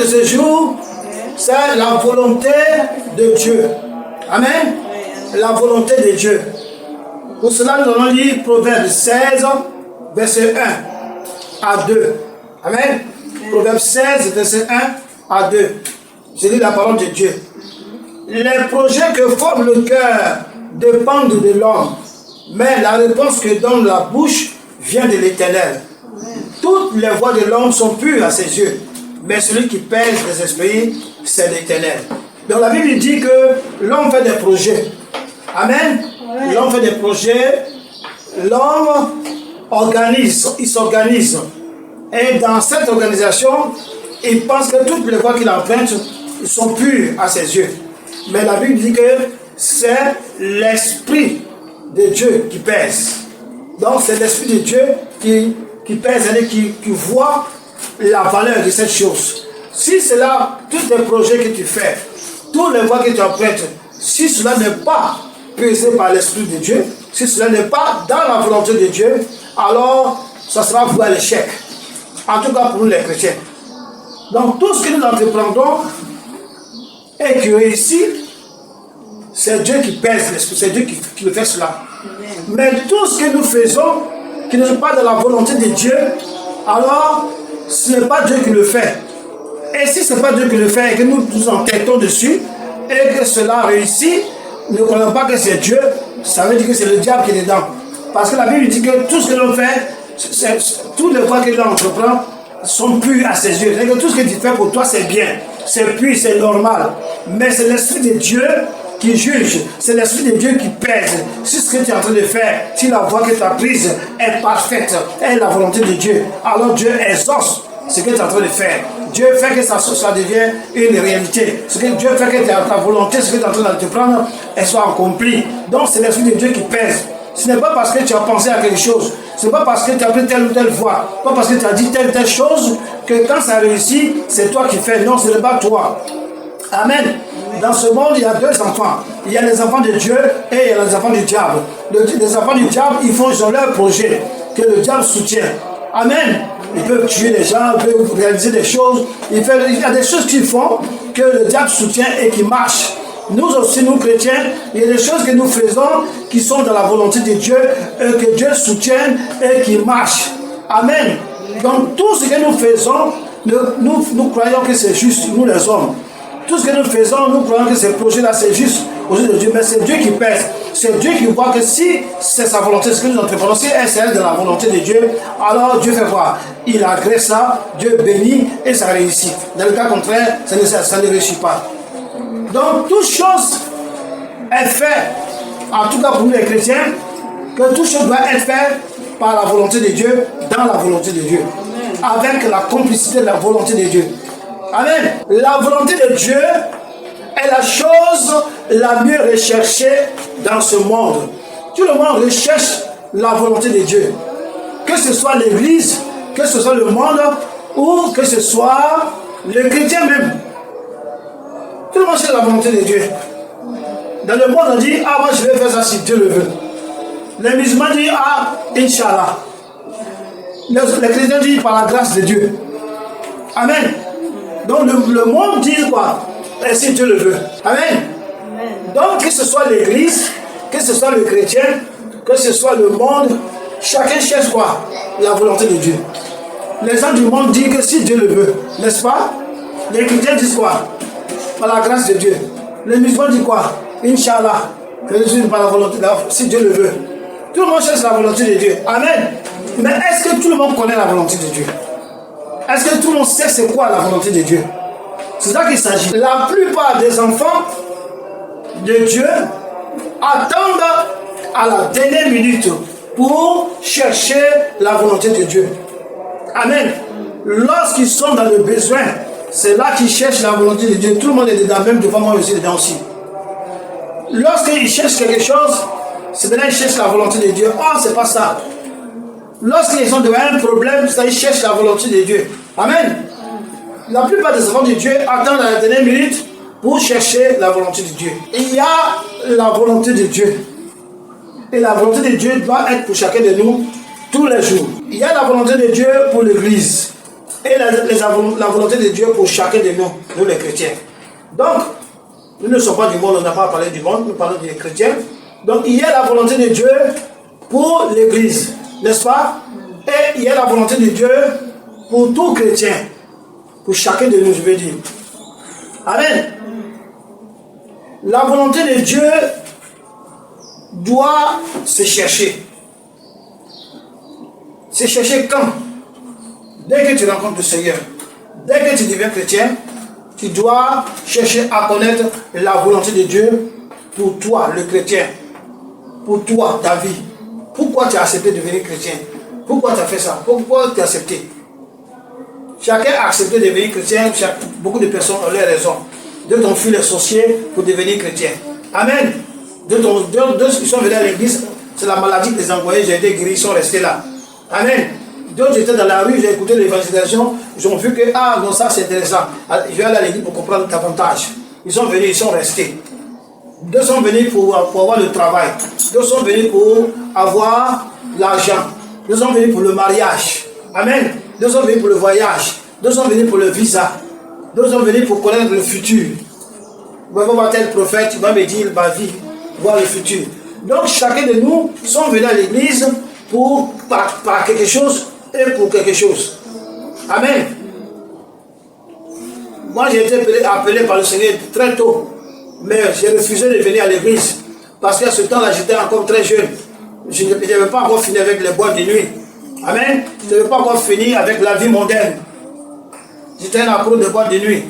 de ce jour, c'est la volonté de Dieu. Amen. La volonté de Dieu. Pour cela, nous allons lire Proverbe 16, verset 1 à 2. Amen. Proverbe 16, verset 1 à 2. Je lis la parole de Dieu. Les projets que forme le cœur dépendent de l'homme, mais la réponse que donne la bouche vient de l'Éternel. Toutes les voies de l'homme sont pures à ses yeux, mais celui qui pèse les esprits, c'est l'Éternel. Donc la Bible dit que l'homme fait des projets. Amen. L'homme fait des projets. L'homme organise, il s'organise. Et dans cette organisation, il pense que toutes les voies qu'il emprunte sont pures à ses yeux. Mais la Bible dit que c'est l'Esprit de Dieu qui pèse. Donc c'est l'Esprit de Dieu qui pèse et qui voit la valeur de cette chose. Si c'est là, tous les projets que tu fais, tous les voies que tu empruntes, si cela n'est pas pesé par l'Esprit de Dieu, si cela n'est pas dans la volonté de Dieu, alors ça sera voué à l'échec. En tout cas pour nous les chrétiens. Donc tout ce que nous entreprendons et qui réussit, c'est Dieu qui pèse l'Esprit, c'est Dieu qui le fait cela. Mais tout ce que nous faisons, qui n'est pas dans la volonté de Dieu, alors ce n'est pas Dieu qui le fait. Et si ce n'est pas Dieu qui le fait et que nous nous entêtons dessus et que cela réussit, ne croyons pas que c'est Dieu, ça veut dire que c'est le diable qui est dedans. Parce que la Bible dit que tout ce que l'on fait, toutes les voies que l'on entreprend sont pures à ses yeux. C'est-à-dire que tout ce que tu fais pour toi, c'est bien, c'est pur, c'est normal. Mais c'est l'Esprit de Dieu qui juge, c'est l'Esprit de Dieu qui pèse. Si ce que tu es en train de faire, si la voie que tu as prise est parfaite, est la volonté de Dieu, alors Dieu exauce ce que tu es en train de faire. Dieu fait que ça devienne une réalité. Ce que Dieu fait que ta volonté, ce que tu es en train de te prendre, elle soit accomplie. Donc c'est l'Esprit de Dieu qui pèse. Ce n'est pas parce que tu as pensé à quelque chose, ce n'est pas parce que tu as pris telle ou telle voie, pas parce que tu as dit telle ou telle chose, que quand ça réussit, c'est toi qui fais. Non, ce n'est pas toi. Amen. Dans ce monde, il y a deux enfants. Il y a les enfants de Dieu et il y a les enfants du diable. Les enfants du diable, ils ont leur projet que le diable soutient. Amen. Ils peuvent tuer les gens, ils peuvent réaliser des choses. Il y a des choses qu'ils font que le diable soutient et qui marchent. Nous aussi, nous chrétiens, il y a des choses que nous faisons qui sont dans la volonté de Dieu, que Dieu soutient et qui marchent. Amen. Donc tout ce que nous faisons, nous croyons que c'est juste, nous les hommes. Tout ce que nous faisons, nous croyons que ce projet-là, c'est juste aux yeux de Dieu, mais c'est Dieu qui pèse. C'est Dieu qui voit que si c'est sa volonté, ce que nous entreprenons, si c'est elle de la volonté de Dieu, alors Dieu fait quoi? Il agresse ça, Dieu bénit et ça réussit. Dans le cas contraire, ça ne réussit pas. Donc, toute chose est faite, en tout cas pour nous les chrétiens, que toute chose doit être faite par la volonté de Dieu, dans la volonté de Dieu, avec la complicité de la volonté de Dieu. Amen. La volonté de Dieu est la chose la mieux recherchée dans ce monde. Tout le monde recherche la volonté de Dieu. Que ce soit l'Église, que ce soit le monde, ou que ce soit le chrétien même. Tout le monde cherche la volonté de Dieu. Dans le monde, on dit, ah, moi je vais faire ça si Dieu le veut. Les musulmans disent, ah, Inch'Allah. Les chrétiens disent, par la grâce de Dieu. Amen. Donc le monde dit quoi? Et si Dieu le veut. Amen. Donc que ce soit l'église, que ce soit le chrétien, que ce soit le monde, chacun cherche quoi? La volonté de Dieu. Les gens du monde disent que si Dieu le veut, n'est-ce pas? Les chrétiens disent quoi? Par la grâce de Dieu. Les musulmans disent quoi? Inch'Allah. Que je suis par la volonté, si Dieu le veut. Tout le monde cherche la volonté de Dieu. Amen. Mais est-ce que tout le monde connaît la volonté de Dieu? Est-ce que tout le monde sait c'est quoi la volonté de Dieu? C'est ça qu'il s'agit. La plupart des enfants de Dieu attendent à la dernière minute pour chercher la volonté de Dieu. Amen. Lorsqu'ils sont dans le besoin, c'est là qu'ils cherchent la volonté de Dieu. Tout le monde est dedans, même devant moi aussi, dedans aussi. Lorsqu'ils cherchent quelque chose, c'est maintenant qu'ils cherchent la volonté de Dieu. Oh, c'est pas ça. Lorsqu'ils sont devant un problème, c'est là qu'ils cherchent la volonté de Dieu. Amen. La plupart des enfants de Dieu attendent à la dernière minute pour chercher la volonté de Dieu. Il y a la volonté de Dieu. Et la volonté de Dieu doit être pour chacun de nous tous les jours. Il y a la volonté de Dieu pour l'Église. et la volonté de Dieu pour chacun de nous, nous les chrétiens. Donc, nous ne sommes pas du monde, on n'a pas parlé du monde, nous parlons des chrétiens. Donc, il y a la volonté de Dieu pour l'Église, n'est-ce pas? Et il y a la volonté de Dieu pour tout chrétien, pour chacun de nous, je veux dire. Amen. La volonté de Dieu doit se chercher. Se chercher quand? Dès que tu rencontres le Seigneur, dès que tu deviens chrétien, tu dois chercher à connaître la volonté de Dieu pour toi, le chrétien, pour toi, ta vie. Pourquoi tu as accepté de devenir chrétien? Pourquoi tu as fait ça? Pourquoi tu as accepté? Chacun a accepté de devenir chrétien, beaucoup de personnes ont leurs raisons. D'autres ont fui les sorciers pour devenir chrétien. Amen. D'autres qui sont venus à l'église, c'est la maladie qui les a envoyés, j'ai été guéri, ils sont restés là. Amen. D'autres étaient dans la rue, j'ai écouté l'évangélisation, ils ont vu que, ah non, ça c'est intéressant. Je vais aller à l'église pour comprendre davantage. Ils sont venus, ils sont restés. D'autres sont venus pour avoir le travail. D'autres sont venus pour avoir l'argent. D'autres sont venus pour le mariage. Amen. D'autres sont venus pour le voyage. D'autres sont venus pour le visa. D'autres sont venus pour connaître le futur. Vous va voir tel prophète, il va me dire ma vie, voir le futur. Donc chacun de nous sont venus à l'église pour par quelque chose et pour quelque chose. Amen. Moi j'ai été appelé par le Seigneur très tôt, mais j'ai refusé de venir à l'église parce qu'à ce temps-là j'étais encore très jeune. Je n'avais pas encore fini avec les boîtes de nuit. Amen. Je n'avais pas encore fini avec la vie mondaine. J'étais un accro de boîte de nuit.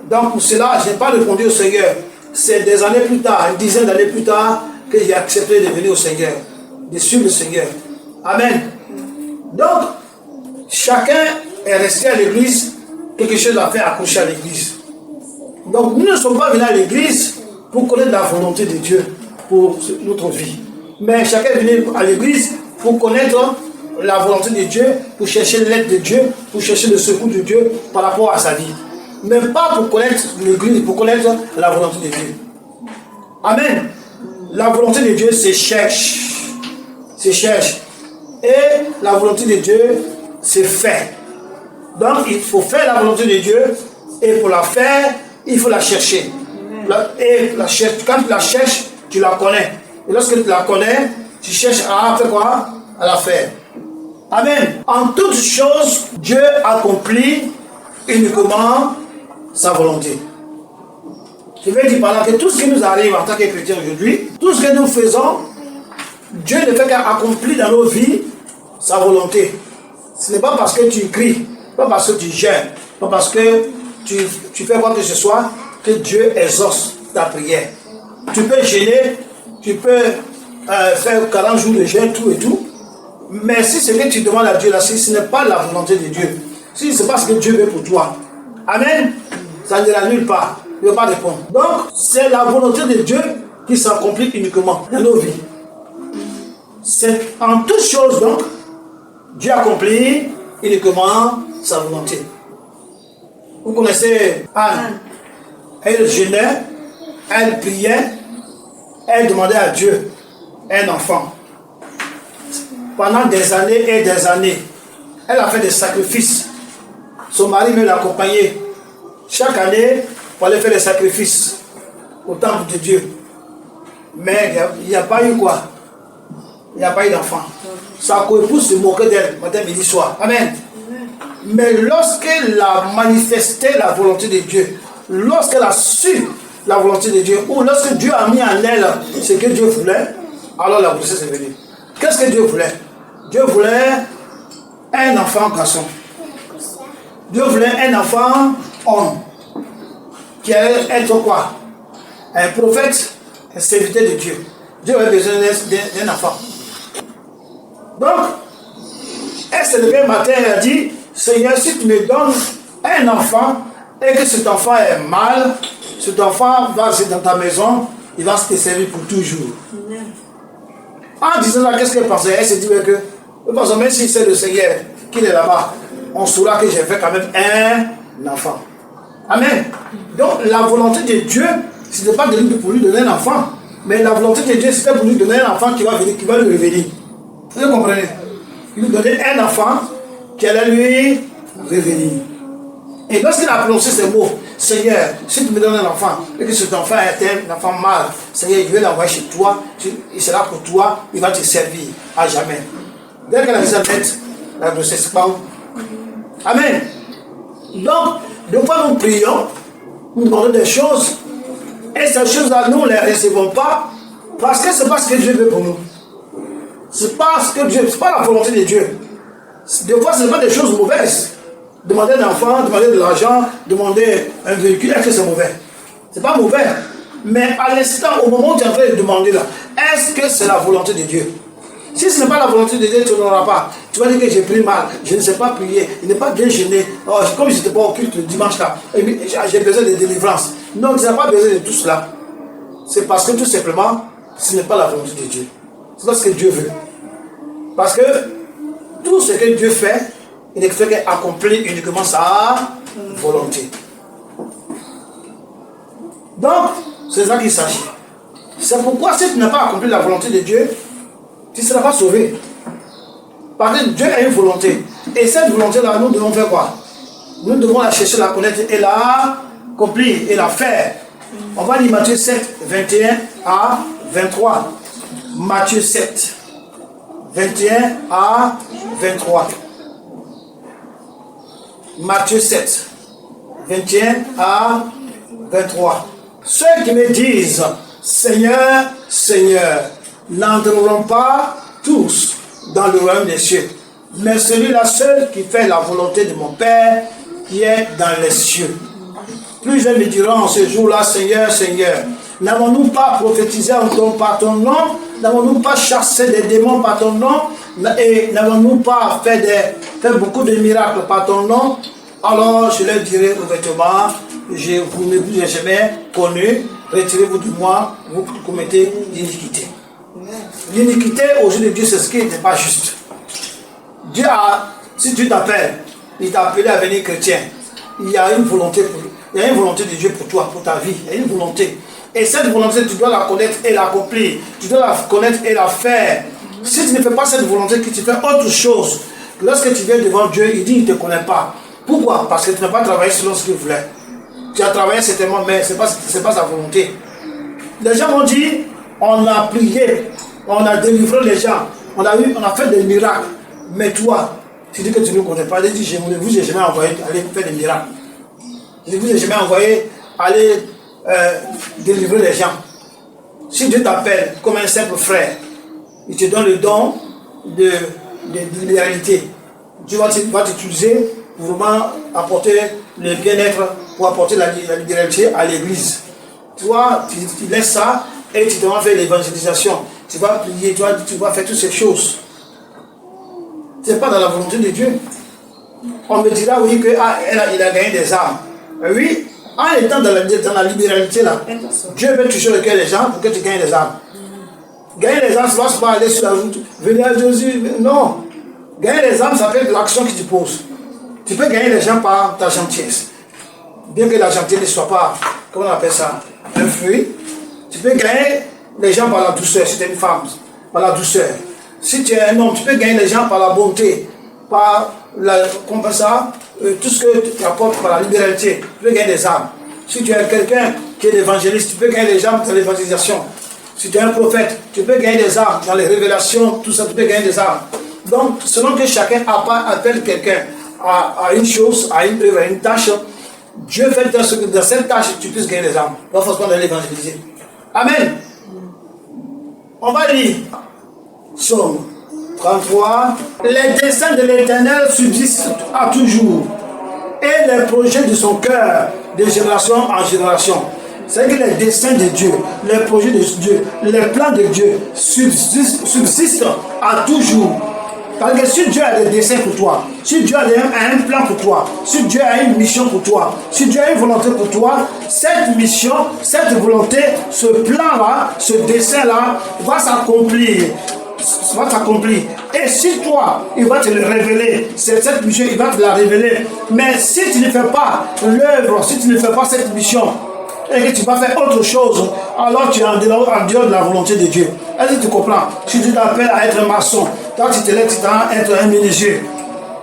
Donc pour cela, je n'ai pas répondu au Seigneur. C'est des années plus tard, une dizaine d'années plus tard, que j'ai accepté de venir au Seigneur, de suivre le Seigneur. Amen. Donc, chacun est resté à l'église, quelque chose à faire accrocher à l'église. Donc nous ne sommes pas venus à l'église pour connaître la volonté de Dieu pour notre vie. Mais chacun est venu à l'église pour connaître la volonté de Dieu, pour chercher l'aide de Dieu, pour chercher le secours de Dieu par rapport à sa vie. Mais pas pour connaître l'église, pour connaître la volonté de Dieu. Amen. La volonté de Dieu se cherche. Se cherche. Et la volonté de Dieu se fait. Donc il faut faire la volonté de Dieu. Et pour la faire, il faut la chercher. Quand tu la cherches, tu la connais. Et lorsque tu la connais, tu cherches à faire quoi? À la faire. Amen. En toutes choses, Dieu accomplit uniquement sa volonté. Je vais dire par là que tout ce qui nous arrive en tant que chrétiens aujourd'hui, tout ce que nous faisons, Dieu ne fait qu'accomplir dans nos vies sa volonté. Ce n'est pas parce que tu cries, pas parce que tu gères, pas parce que tu fais quoi que ce soit, que Dieu exauce ta prière. Tu peux gêner, tu peux faire 40 jours de jeûne, tout et tout, mais si ce que tu demandes à Dieu là, si ce n'est pas la volonté de Dieu, si ce n'est pas ce que Dieu veut pour toi, amen, ça n'ira nulle part. Il ne veut pas répondre. Donc, c'est la volonté de Dieu qui s'accomplit uniquement dans nos vies. C'est en toutes choses, donc, Dieu accomplit uniquement sa volonté. Vous connaissez Anne. Elle jeûnait, elle priait, elle demandait à Dieu un enfant. Pendant des années et des années, elle a fait des sacrifices. Son mari me l'accompagnait. Chaque année, pour aller faire des sacrifices au temple de Dieu. Mais il n'y a pas eu quoi? Il n'y a pas eu d'enfant. Sa co-épouse se moquait d'elle, matin, midi, soir. Amen. Mais lorsqu'elle a manifesté la volonté de Dieu, lorsqu'elle a su la volonté de Dieu, ou lorsque Dieu a mis en elle ce que Dieu voulait, alors la grossesse est venue. Qu'est-ce que Dieu voulait? Dieu voulait un enfant garçon. Dieu voulait un enfant homme. Qui allait être quoi? Un prophète, un serviteur de Dieu. Dieu avait besoin d'un enfant. Donc, elle s'est levée un matin et a dit, Seigneur, si tu me donnes un enfant et que cet enfant est mâle, cet enfant va rester dans ta maison, il va te servir pour toujours. En disant ça, qu'est-ce qu'elle pensait? Elle s'est dit que, même si c'est le Seigneur qui est là-bas, on saura que j'ai fait quand même un enfant. Amen. Donc la volonté de Dieu, ce n'est pas de lui pour lui donner un enfant, mais la volonté de Dieu, c'était pour lui donner un enfant qui va venir, qui va lui révéler. Vous comprenez? Il lui donnait un enfant qui allait lui revenir. Et lorsqu'il a prononcé ces mots, Seigneur, si tu me donnes un enfant, et que cet enfant est un enfant mâle, Seigneur, je vais l'envoyer chez toi, il sera pour toi, il va te servir à jamais. Dès qu'elle a dit sa tête, la grossesse part. Amen. Donc, de fois nous prions, nous demandons des choses, et ces choses-là, nous ne les recevons pas, parce que ce n'est pas ce que Dieu veut pour nous. Ce n'est pas ce que Dieu, c'est pas la volonté de Dieu. Des fois, ce n'est pas des choses mauvaises. Demander un enfant, demander de l'argent, demander un véhicule, est-ce que c'est mauvais? C'est pas mauvais. Mais à l'instant, au moment où tu es en train de demander là, est-ce que c'est la volonté de Dieu? Si ce n'est pas la volonté de Dieu, tu n'auras pas. Tu vas dire que j'ai pris mal, je ne sais pas prier, il n'est pas bien gêné. Oh, comme je n'étais pas au culte le dimanche là, j'ai besoin de délivrance. Non, tu n'as pas besoin de tout cela. C'est parce que tout simplement, ce n'est pas la volonté de Dieu. C'est pas ce que Dieu veut. Parce que tout ce que Dieu fait, il ne fait qu'accomplir uniquement sa volonté. Donc, c'est ça qu'il s'agit. C'est pourquoi si tu n'as pas accompli la volonté de Dieu, tu ne seras pas sauvé. Parce que Dieu a une volonté. Et cette volonté-là, nous devons faire quoi? Nous devons la chercher, la connaître et la accomplir et la faire. On va lire Matthieu 7, 21 à 23. Matthieu 7, 21 à 23. Matthieu 7, 21 à 23. Ceux qui me disent, Seigneur, Seigneur, n'entreront pas tous dans le royaume des cieux, mais celui-là seul qui fait la volonté de mon Père qui est dans les cieux. Plusieurs me diront en ce jour-là, Seigneur, Seigneur, n'avons-nous pas prophétisé encore par ton nom? N'avons-nous pas chassé des démons par ton nom? Et n'avons-nous pas fait beaucoup de miracles par ton nom? Alors je leur dirai ouvertement, je vous ne vous ai jamais connu, retirez-vous de moi, vous commettez l'iniquité. L'iniquité aux yeux de Dieu, c'est ce qui n'était pas juste. Dieu a, si Dieu t'appelle, il t'a appelé à devenir chrétien, il y a une volonté de Dieu pour toi, pour ta vie, il y a une volonté. Et cette volonté, tu dois la connaître et l'accomplir. Tu dois la connaître et la faire. Si tu ne fais pas cette volonté, que tu fais autre chose, lorsque tu viens devant Dieu, il dit, il ne te connaît pas. Pourquoi? Parce que tu n'as pas travaillé selon ce qu'il voulait. Tu as travaillé certainement, mais ce n'est pas sa volonté. Les gens m'ont dit, on a prié, on a délivré les gens, on a fait des miracles. Mais toi, tu dis que tu ne connais pas. Il dit, je ne vous ai jamais envoyé aller faire des miracles. Je ne vous ai jamais envoyé aller délivrer les gens. Si Dieu t'appelle comme un simple frère, il te donne le don de libéralité. Dieu va t'utiliser pour vraiment apporter le bien-être, pour apporter la libéralité à l'église. Toi, tu laisses ça et tu dois faire l'évangélisation. Tu vas prier, tu vas faire toutes ces choses. Ce n'est pas dans la volonté de Dieu. On me dira, oui, qu'il a gagné des âmes. Oui, en étant dans la libéralité là, Dieu veut toucher le cœur des gens pour que tu gagnes des âmes. Gagner les âmes, ça ne va pas aller sur la route, venir à Jésus. Non. Gagner les âmes, ça fait de l'action que tu poses. Tu peux gagner les gens par ta gentillesse. Bien que la gentillesse ne soit pas, comment on appelle ça, un fruit. Tu peux gagner les gens par la douceur, si tu es une femme, par la douceur. Si tu es un homme, tu peux gagner les gens par la bonté, par tout ce que tu apportes par la libéralité. Tu peux gagner des âmes. Si tu es quelqu'un qui est l'évangéliste, tu peux gagner les âmes dans l'évangélisation. Si tu es un prophète, tu peux gagner des âmes dans les révélations, tout ça, tu peux gagner des âmes. Donc, selon que chacun appelle quelqu'un à une chose, à une œuvre, à une tâche, Dieu fait dans cette tâche, tu puisses gagner des âmes. Pas forcément de l'évangéliser. Amen. On va lire Psaume 33. Les desseins de l'Éternel subsistent à toujours, et les projets de son cœur de génération en génération. C'est-à-dire que les desseins de Dieu, les projets de Dieu, les plans de Dieu subsistent à toujours. Parce que si Dieu a des desseins pour toi, si Dieu a un plan pour toi, si Dieu a une mission pour toi, si Dieu a une volonté pour toi, cette mission, cette volonté, ce plan-là, ce dessein-là va s'accomplir. Va t'accomplir. Et si toi, il va te le révéler, cette mission, il va te la révéler. Mais si tu ne fais pas l'œuvre, si tu ne fais pas cette mission, et que tu vas faire autre chose, alors tu es en dehors de la volonté de Dieu. Est-ce que tu comprends? Si tu t'appelles à être maçon, toi tu te lèves, tu t'en être un menuisier.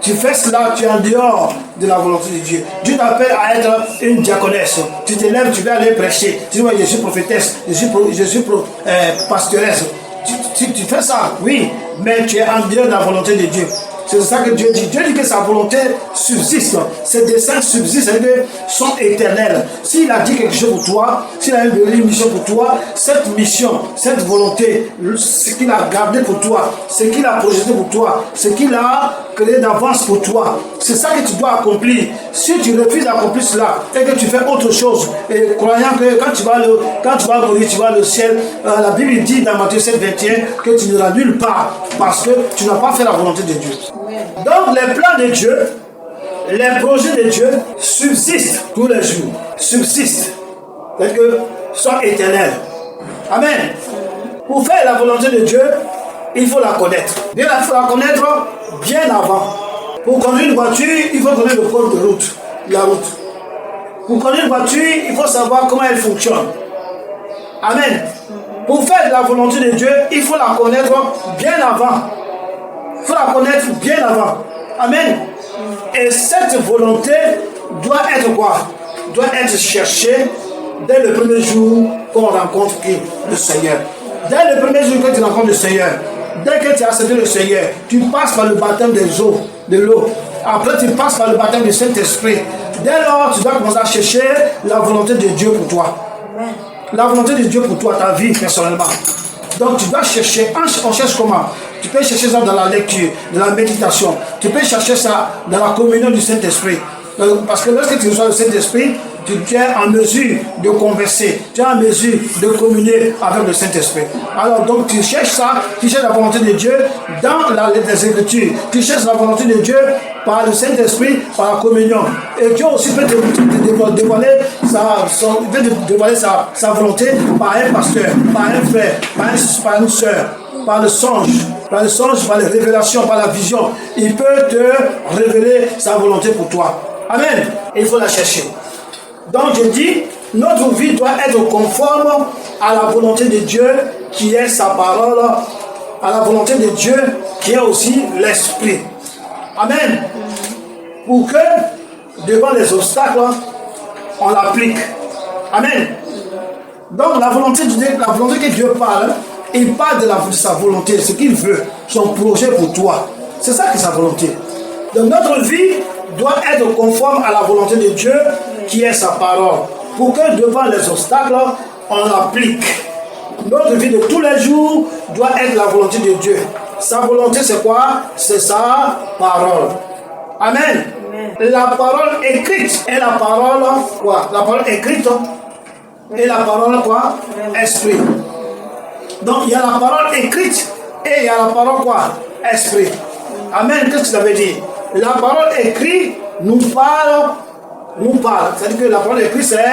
Tu fais cela, tu es en dehors de la volonté de Dieu. Dieu t'appelle à être une diaconesse. Tu te lèves, tu vas aller prêcher. Tu dis, ouais, je suis prophétesse, je suis pastoresse. Tu fais ça, oui, mais tu es en dehors de la volonté de Dieu. C'est ça que Dieu dit. Dieu dit que sa volonté subsiste. Ses desseins subsistent, c'est-à-dire sont éternels. S'il a dit quelque chose pour toi, s'il a une mission pour toi, cette mission, cette volonté, ce qu'il a gardé pour toi, ce qu'il a projeté pour toi, ce qu'il a créé d'avance pour toi, c'est ça que tu dois accomplir. Si tu refuses d'accomplir cela et que tu fais autre chose, et croyant que quand tu vas mourir, tu vas au ciel, la Bible dit dans Matthieu 7, 21 que tu n'iras nulle part parce que tu n'as pas fait la volonté de Dieu. Donc les plans de Dieu, les projets de Dieu subsistent tous les jours. Subsistent. C'est-à-dire que sont éternels. Amen. Pour faire la volonté de Dieu, il faut la connaître. Il faut la connaître bien avant. Pour conduire une voiture, il faut connaître le code de route, la route. Pour conduire une voiture, il faut savoir comment elle fonctionne. Amen. Pour faire la volonté de Dieu, il faut la connaître bien avant. Il faut la connaître bien avant. Amen. Et cette volonté doit être quoi? Doit être cherchée dès le premier jour qu'on rencontre le Seigneur. Dès le premier jour que tu rencontres le Seigneur, dès que tu as accepté le Seigneur, tu passes par le baptême de l'eau. Après, tu passes par le baptême du Saint-Esprit. Dès lors, tu dois commencer à chercher la volonté de Dieu pour toi. La volonté de Dieu pour toi, ta vie personnellement. Donc, tu dois chercher. On cherche comment? Tu peux chercher ça dans la lecture, dans la méditation. Tu peux chercher ça dans la communion du Saint-Esprit. Parce que lorsque tu reçois le Saint-Esprit, tu es en mesure de converser, tu es en mesure de communier avec le Saint-Esprit. Alors donc tu cherches ça, tu cherches la volonté de Dieu dans les Écritures. Tu cherches la volonté de Dieu par le Saint-Esprit, par la communion. Et Dieu aussi peut te dévoiler sa volonté par un pasteur, par un frère, par une soeur, par le songe, par les révélations, par la vision. Il peut te révéler sa volonté pour toi. Amen. Et il faut la chercher. Donc je dis, notre vie doit être conforme à la volonté de Dieu qui est sa parole, à la volonté de Dieu qui est aussi l'Esprit. Amen. Pour que devant les obstacles, on l'applique. Amen. Donc la volonté de Dieu, la volonté que Dieu parle, il parle de sa volonté, ce qu'il veut, son projet pour toi. C'est ça qui est sa volonté. Donc notre vie doit être conforme à la volonté de Dieu qui est sa parole. Pour que devant les obstacles, on l'applique. Notre vie de tous les jours doit être la volonté de Dieu. Sa volonté c'est quoi? C'est sa parole. Amen. La parole écrite et la parole quoi? La parole écrite et la parole quoi? Esprit. Donc il y a la parole écrite et il y a la parole quoi? Esprit. Amen. Qu'est-ce que ça veut dire? La parole écrite nous parle. C'est-à-dire que la parole écrite, c'est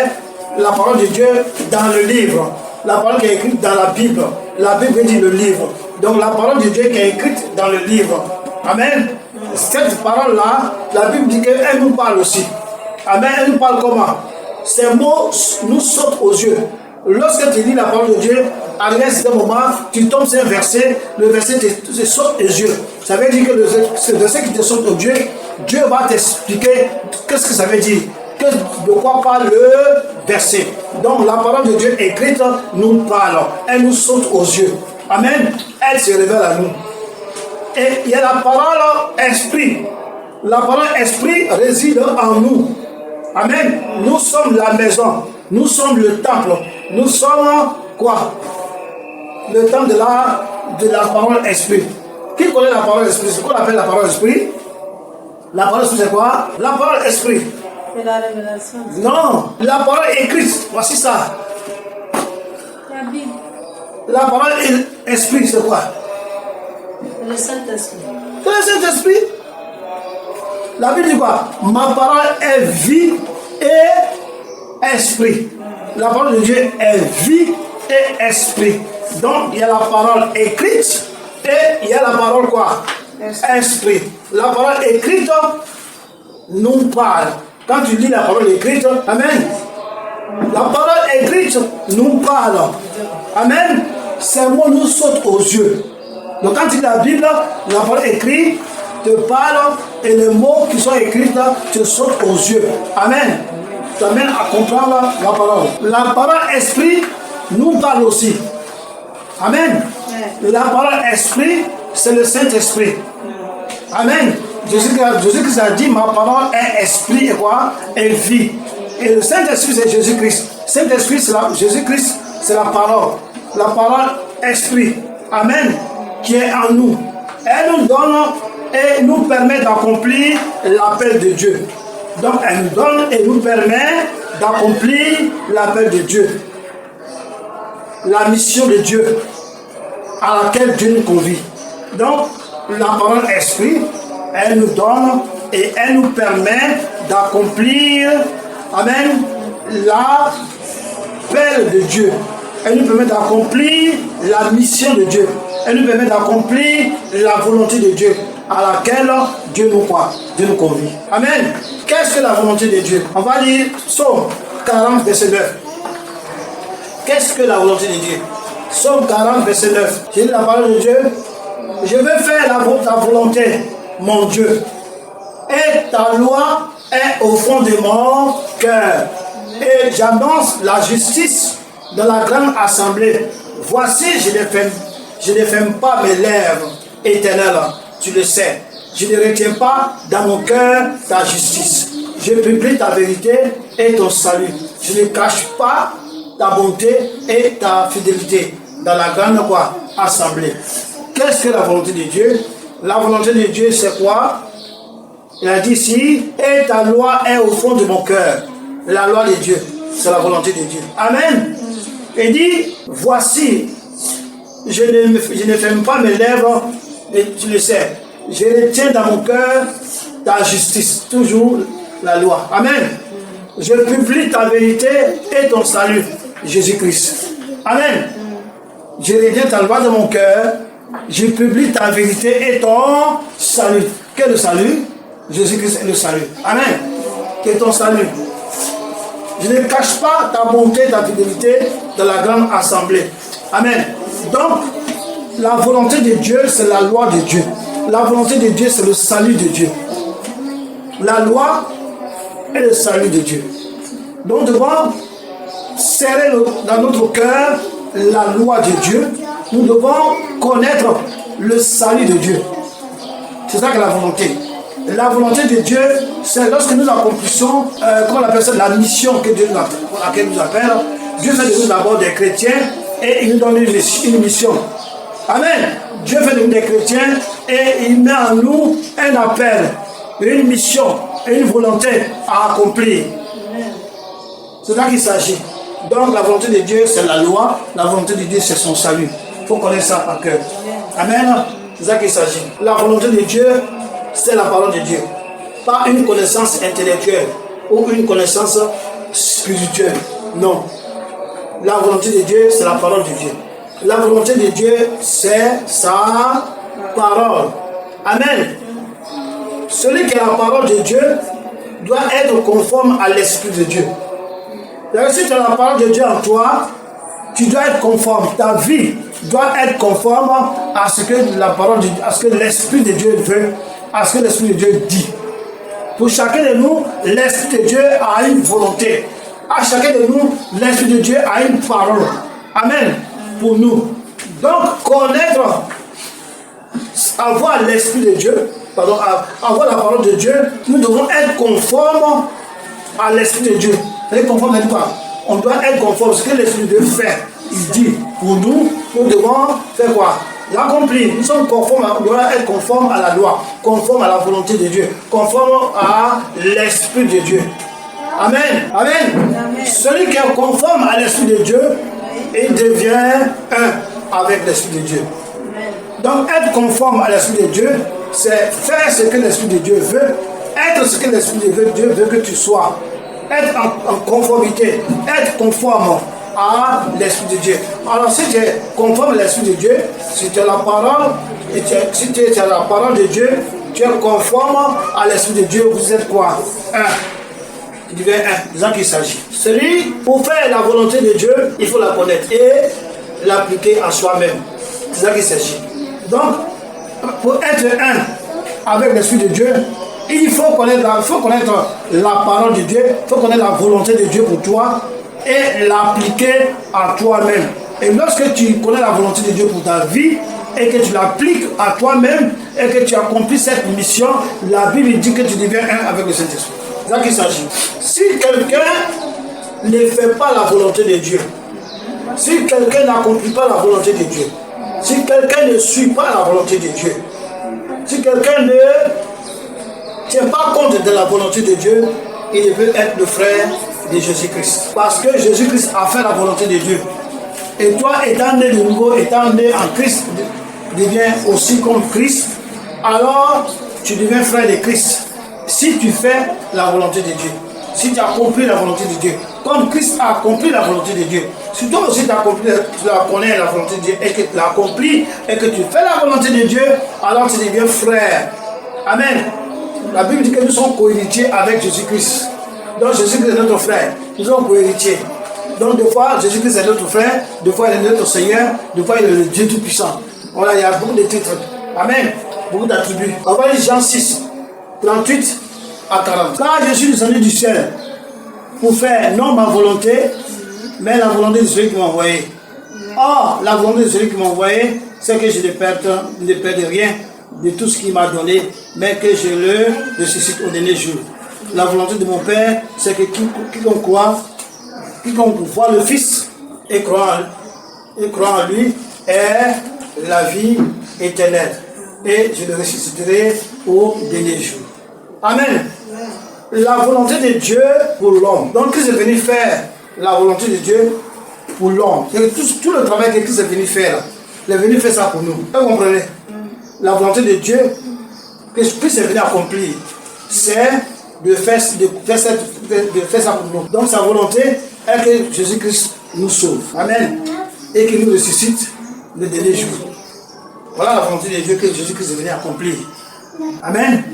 la parole de Dieu dans le livre. La parole qui est écrite dans la Bible. La Bible dit le livre. Donc la parole de Dieu qui est écrite dans le livre. Amen. Cette parole-là, la Bible dit qu'elle nous parle aussi. Amen. Elle nous parle comment? Ces mots nous sautent aux yeux. Lorsque tu lis la parole de Dieu, à un certain moment, tu tombes sur un verset, le verset te saute aux yeux. Ça veut dire que ce verset qui te saute aux yeux, Dieu va t'expliquer qu'est-ce que ça veut dire, de quoi parle le verset. Donc la parole de Dieu écrite nous parle, elle nous saute aux yeux. Amen. Elle se révèle à nous. Et il y a la parole esprit. La parole esprit réside en nous. Amen. Nous sommes la maison. Nous sommes le temple. Nous sommes quoi? Le temple de la parole esprit. Qui connaît la parole esprit? C'est quoi on appelle la parole esprit? La parole esprit c'est quoi? La parole esprit. C'est la révélation. Non, la parole écrite. Voici ça. La Bible. La parole esprit c'est quoi? Le Saint-Esprit. C'est le Saint-Esprit. La Bible dit quoi? Ma parole est vie et esprit. La parole de Dieu est vie et esprit. Donc il y a la parole écrite et il y a la parole quoi? Esprit. La parole écrite nous parle. Quand tu lis la parole écrite, amen. La parole écrite nous parle. Amen. Ces mots nous sautent aux yeux. Donc quand tu lis la Bible, la parole écrite, te parle et les mots qui sont écrits te sautent aux yeux. Amen. T'amène à comprendre la parole. La parole esprit nous parle aussi. Amen. La parole esprit, c'est le Saint-Esprit. Amen. Jésus-Christ a dit, ma parole est esprit et quoi? Et vie. Et le Saint-Esprit, c'est Jésus-Christ. Saint-Esprit, Jésus-Christ, c'est la parole. La parole esprit. Amen. Qui est en nous. Elle nous donne et nous permet d'accomplir l'appel de Dieu. Donc, elle nous donne et nous permet d'accomplir l'appel de Dieu. La mission de Dieu à laquelle Dieu nous convie. Donc, la parole esprit, elle nous donne et elle nous permet d'accomplir, amen, l'appel de Dieu. Elle nous permet d'accomplir la mission de Dieu. Elle nous permet d'accomplir la volonté de Dieu à laquelle Dieu nous croit, Dieu nous convie. Amen. Qu'est-ce que la volonté de Dieu? On va lire Psaume 40, verset 9. Qu'est-ce que la volonté de Dieu? Psaume 40, verset 9. J'ai dit la parole de Dieu. Je veux faire ta volonté, mon Dieu. Et ta loi est au fond de mon cœur. Et j'annonce la justice dans la grande assemblée. Voici, je ne ferme pas mes lèvres, Éternel, tu le sais. Je ne retiens pas dans mon cœur ta justice. Je publie ta vérité et ton salut. Je ne cache pas ta bonté et ta fidélité dans la grande assemblée. Qu'est-ce que la volonté de Dieu? La volonté de Dieu, c'est quoi? Il a dit ici, et ta loi est au fond de mon cœur. La loi de Dieu, c'est la volonté de Dieu. Amen. Il dit, voici, je ne ferme pas mes lèvres, et tu le sais, je retiens dans mon cœur ta justice, toujours la loi. Amen. Je publie ta vérité et ton salut, Jésus-Christ. Amen. Je retiens ta loi dans mon cœur, je publie ta vérité et ton salut. Quel est le salut? Jésus-Christ est le salut. Amen. Quel est ton salut? Je ne cache pas ta bonté et ta fidélité dans la grande assemblée. Amen. Donc, la volonté de Dieu, c'est la loi de Dieu. La volonté de Dieu, c'est le salut de Dieu. La loi est le salut de Dieu. Donc, nous devons serrer dans notre cœur la loi de Dieu. Nous devons connaître le salut de Dieu. C'est ça que la volonté. La volonté de Dieu, c'est lorsque nous accomplissons, comment on appelle ça, la mission que Dieu nous appelle, pour laquelle nous appelle. Dieu fait de nous d'abord des chrétiens et il nous donne une mission. Amen. Dieu fait de nous des chrétiens et il met en nous un appel, une mission et une volonté à accomplir. C'est là qu'il s'agit. Donc la volonté de Dieu, c'est la loi. La volonté de Dieu, c'est son salut. Il faut connaître ça par cœur. Amen. C'est ça qu'il s'agit. La volonté de Dieu, c'est la parole de Dieu. Pas une connaissance intellectuelle ou une connaissance spirituelle. Non. La volonté de Dieu, c'est la parole de Dieu. La volonté de Dieu, c'est sa parole. Amen. Celui qui a la parole de Dieu doit être conforme à l'Esprit de Dieu. Donc, si tu as la parole de Dieu en toi, tu dois être conforme. Ta vie doit être conforme à ce que la parole de Dieu, à ce que l'Esprit de Dieu veut, à ce que l'Esprit de Dieu dit. Pour chacun de nous, l'Esprit de Dieu a une volonté. À chacun de nous, l'Esprit de Dieu a une parole. Amen. Pour nous. Donc, connaître, avoir l'Esprit de Dieu, avoir la parole de Dieu, nous devons être conformes à l'Esprit de Dieu. Être conforme à quoi? On doit être conforme à ce que l'Esprit de Dieu fait. Il dit, pour nous, nous devons faire quoi? L'accomplir. Nous sommes conformes, on doit être conforme à la loi, conforme à la volonté de Dieu, conforme à l'Esprit de Dieu. Amen. Amen. Amen. Celui qui est conforme à l'Esprit de Dieu, il devient un avec l'Esprit de Dieu. Amen. Donc être conforme à l'Esprit de Dieu, c'est faire ce que l'Esprit de Dieu veut, être ce que l'Esprit de Dieu veut que tu sois, être en conformité, être conforme à l'Esprit de Dieu. Alors si tu es conforme à l'Esprit de Dieu, si tu as la parole, si tu as la parole de Dieu, tu es conforme à l'Esprit de Dieu, vous êtes quoi? Un. Il devient un. C'est ça qu'il s'agit. Celui, pour faire la volonté de Dieu, il faut la connaître et l'appliquer à soi-même. C'est ça qu'il s'agit. Donc, pour être un avec l'Esprit de Dieu, il faut connaître la parole de Dieu, il faut connaître la volonté de Dieu pour toi et l'appliquer à toi-même. Et lorsque tu connais la volonté de Dieu pour ta vie et que tu l'appliques à toi-même et que tu accomplis cette mission, la Bible dit que tu deviens un avec le Saint-Esprit. C'est ça qu'il s'agit. Si quelqu'un ne fait pas la volonté de Dieu, si quelqu'un n'accomplit pas la volonté de Dieu, si quelqu'un ne suit pas la volonté de Dieu, si quelqu'un ne tient pas compte de la volonté de Dieu, il ne peut être le frère de Jésus-Christ. Parce que Jésus-Christ a fait la volonté de Dieu. Et toi, étant né de nouveau, étant né en Christ, deviens aussi comme Christ, alors tu deviens frère de Christ. Si tu fais la volonté de Dieu, si tu accomplis la volonté de Dieu, comme Christ a accompli la volonté de Dieu, si toi aussi tu connais la volonté de Dieu et que tu l'accomplis et que tu fais la volonté de Dieu, alors tu deviens frère. Amen. La Bible dit que nous sommes co-héritiers avec Jésus-Christ. Donc Jésus-Christ est notre frère. Nous sommes co-héritiers. Donc des fois Jésus-Christ est notre frère, des fois il est notre Seigneur, des fois il est le Dieu Tout-Puissant. Voilà, il y a beaucoup de titres. Amen. Beaucoup d'attributs. On va lire Jean 6, 38 à 40. Car je suis descendu du ciel pour faire non ma volonté, mais la volonté de celui qui m'a envoyé. Or, la volonté de celui qui m'a envoyé, c'est que je ne perde rien de tout ce qu'il m'a donné, mais que je le ressuscite au dernier jour. La volonté de mon Père, c'est que quiconque voit le Fils et croit en lui ait la vie éternelle. Et je le ressusciterai au dernier jour. Amen. La volonté de Dieu pour l'homme. Donc Christ est venu faire la volonté de Dieu pour l'homme. Tout le travail que Christ est venu faire, il est venu faire ça pour nous. Vous comprenez? La volonté de Dieu que Christ est venu accomplir, c'est de faire ça pour nous. Donc sa volonté est que Jésus-Christ nous sauve. Amen. Et qu'il nous ressuscite le dernier jour. Voilà la volonté de Dieu que Jésus-Christ est venu accomplir. Amen.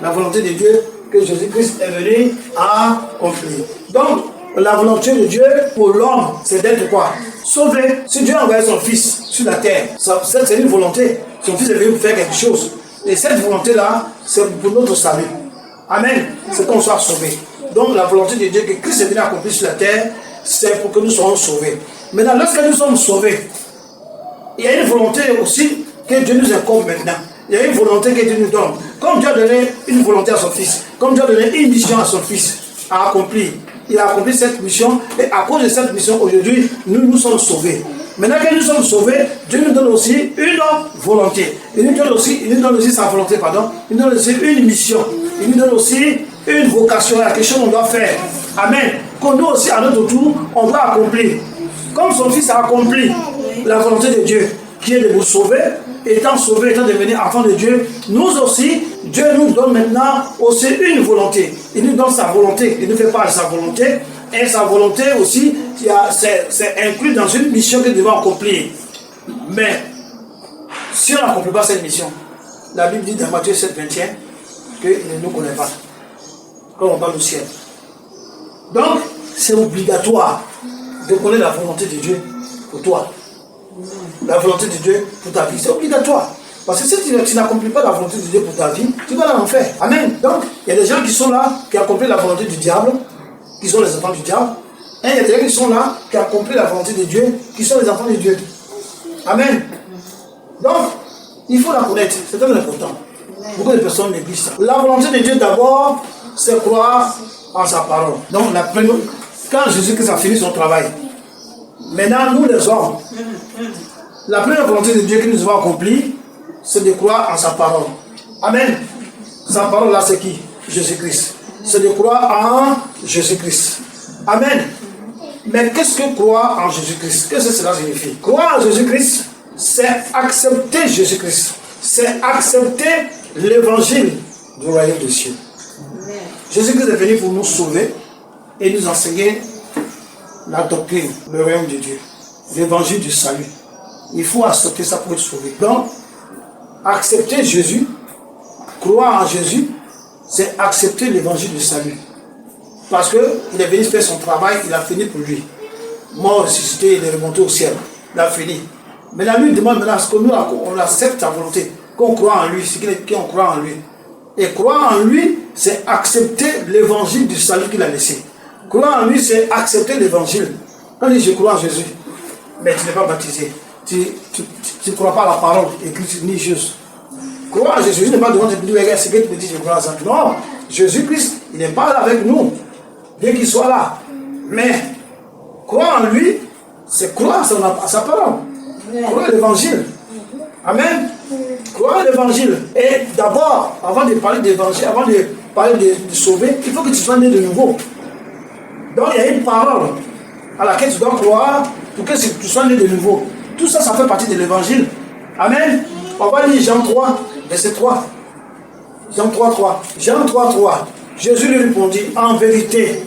La volonté de Dieu que Jésus-Christ est venu accomplir. Donc, la volonté de Dieu pour l'homme, c'est d'être quoi? Sauvé. Si Dieu a envoyé son Fils sur la terre, c'est une volonté. Son Fils est venu pour faire quelque chose. Et cette volonté-là, c'est pour notre salut. Amen. C'est qu'on soit sauvé. Donc, la volonté de Dieu que Christ est venu accomplir sur la terre, c'est pour que nous soyons sauvés. Maintenant, lorsque nous sommes sauvés, il y a une volonté aussi que Dieu nous incombe maintenant. Il y a une volonté que Dieu nous donne. Comme Dieu a donné une volonté à son Fils, comme Dieu a donné une mission à son Fils à accomplir, il a accompli cette mission et à cause de cette mission, aujourd'hui, nous sommes sauvés. Maintenant que nous sommes sauvés, Dieu nous donne aussi une volonté. Il nous donne aussi sa volonté, il nous donne aussi une mission. Il nous donne aussi une vocation, quelque chose qu'on doit faire. Amen. Que nous aussi, à notre tour, on doit accomplir. Comme son Fils a accompli la volonté de Dieu, qui est de nous sauver, étant sauvés, étant devenus enfants de Dieu, nous aussi, Dieu nous donne maintenant aussi une volonté. Il nous donne sa volonté, il nous fait part de sa volonté, et sa volonté aussi, c'est inclus dans une mission que nous devons accomplir. Mais, si on n'accomplit pas cette mission, la Bible dit dans Matthieu 7, 21, qu'il ne nous connaît pas, quand on va au ciel. Donc, c'est obligatoire de connaître la volonté de Dieu pour toi. La volonté de Dieu pour ta vie, c'est obligatoire. Parce que si tu n'accomplis pas la volonté de Dieu pour ta vie, tu vas dans l'enfer. Amen. Donc, il y a des gens qui sont là, qui accomplissent la volonté du diable, qui sont les enfants du diable. Et il y a des gens qui sont là, qui accomplissent la volonté de Dieu, qui sont les enfants de Dieu. Amen. Donc, il faut la connaître. C'est très important. Beaucoup de personnes négligent ça. La volonté de Dieu d'abord, c'est croire en sa parole. Donc, quand Jésus-Christ a fini son travail, maintenant, nous les hommes, la première volonté de Dieu que nous avons accomplie, c'est de croire en sa parole. Amen. Sa parole là, c'est qui? Jésus-Christ. C'est de croire en Jésus-Christ. Amen. Mais qu'est-ce que croire en Jésus-Christ? Qu'est-ce que cela signifie? Croire en Jésus-Christ, c'est accepter Jésus-Christ. C'est accepter l'évangile du royaume des cieux. Jésus-Christ est venu pour nous sauver et nous enseigner la doctrine, le royaume de Dieu, l'évangile du salut. Il faut accepter ça pour être sauvé. Donc, accepter Jésus, croire en Jésus, c'est accepter l'évangile du salut. Parce qu'il est venu faire son travail, il a fini pour lui. Mort, ressuscité, il est remonté au ciel. Il a fini. Maintenant, lui demande maintenant à ce que nous on accepte sa volonté. qu'on croit en lui, c'est qu'on croit en lui. Et croire en lui, c'est accepter l'évangile du salut qu'il a laissé. Croire en lui, c'est accepter l'évangile. Quand il dit je crois en Jésus, mais tu n'es pas baptisé. Tu ne crois pas à la parole écrite ni juste. Croire en Jésus n'est pas devant te dire, regarde ce que tu me dis, je crois en ça. Non, Jésus-Christ, il n'est pas là avec nous, bien qu'il soit là. Mais croire en lui, c'est croire à sa parole. Croire à l'évangile. Amen. Croire à l'évangile. Et d'abord, avant de parler d'évangile, avant de parler de sauver, il faut que tu sois né de nouveau. Donc il y a une parole à laquelle tu dois croire pour que tu sois né de nouveau. Tout ça, ça fait partie de l'évangile. Amen. On va lire Jean 3, verset 3. Jean 3, 3. Jean 3, 3. Jésus lui répondit, en vérité,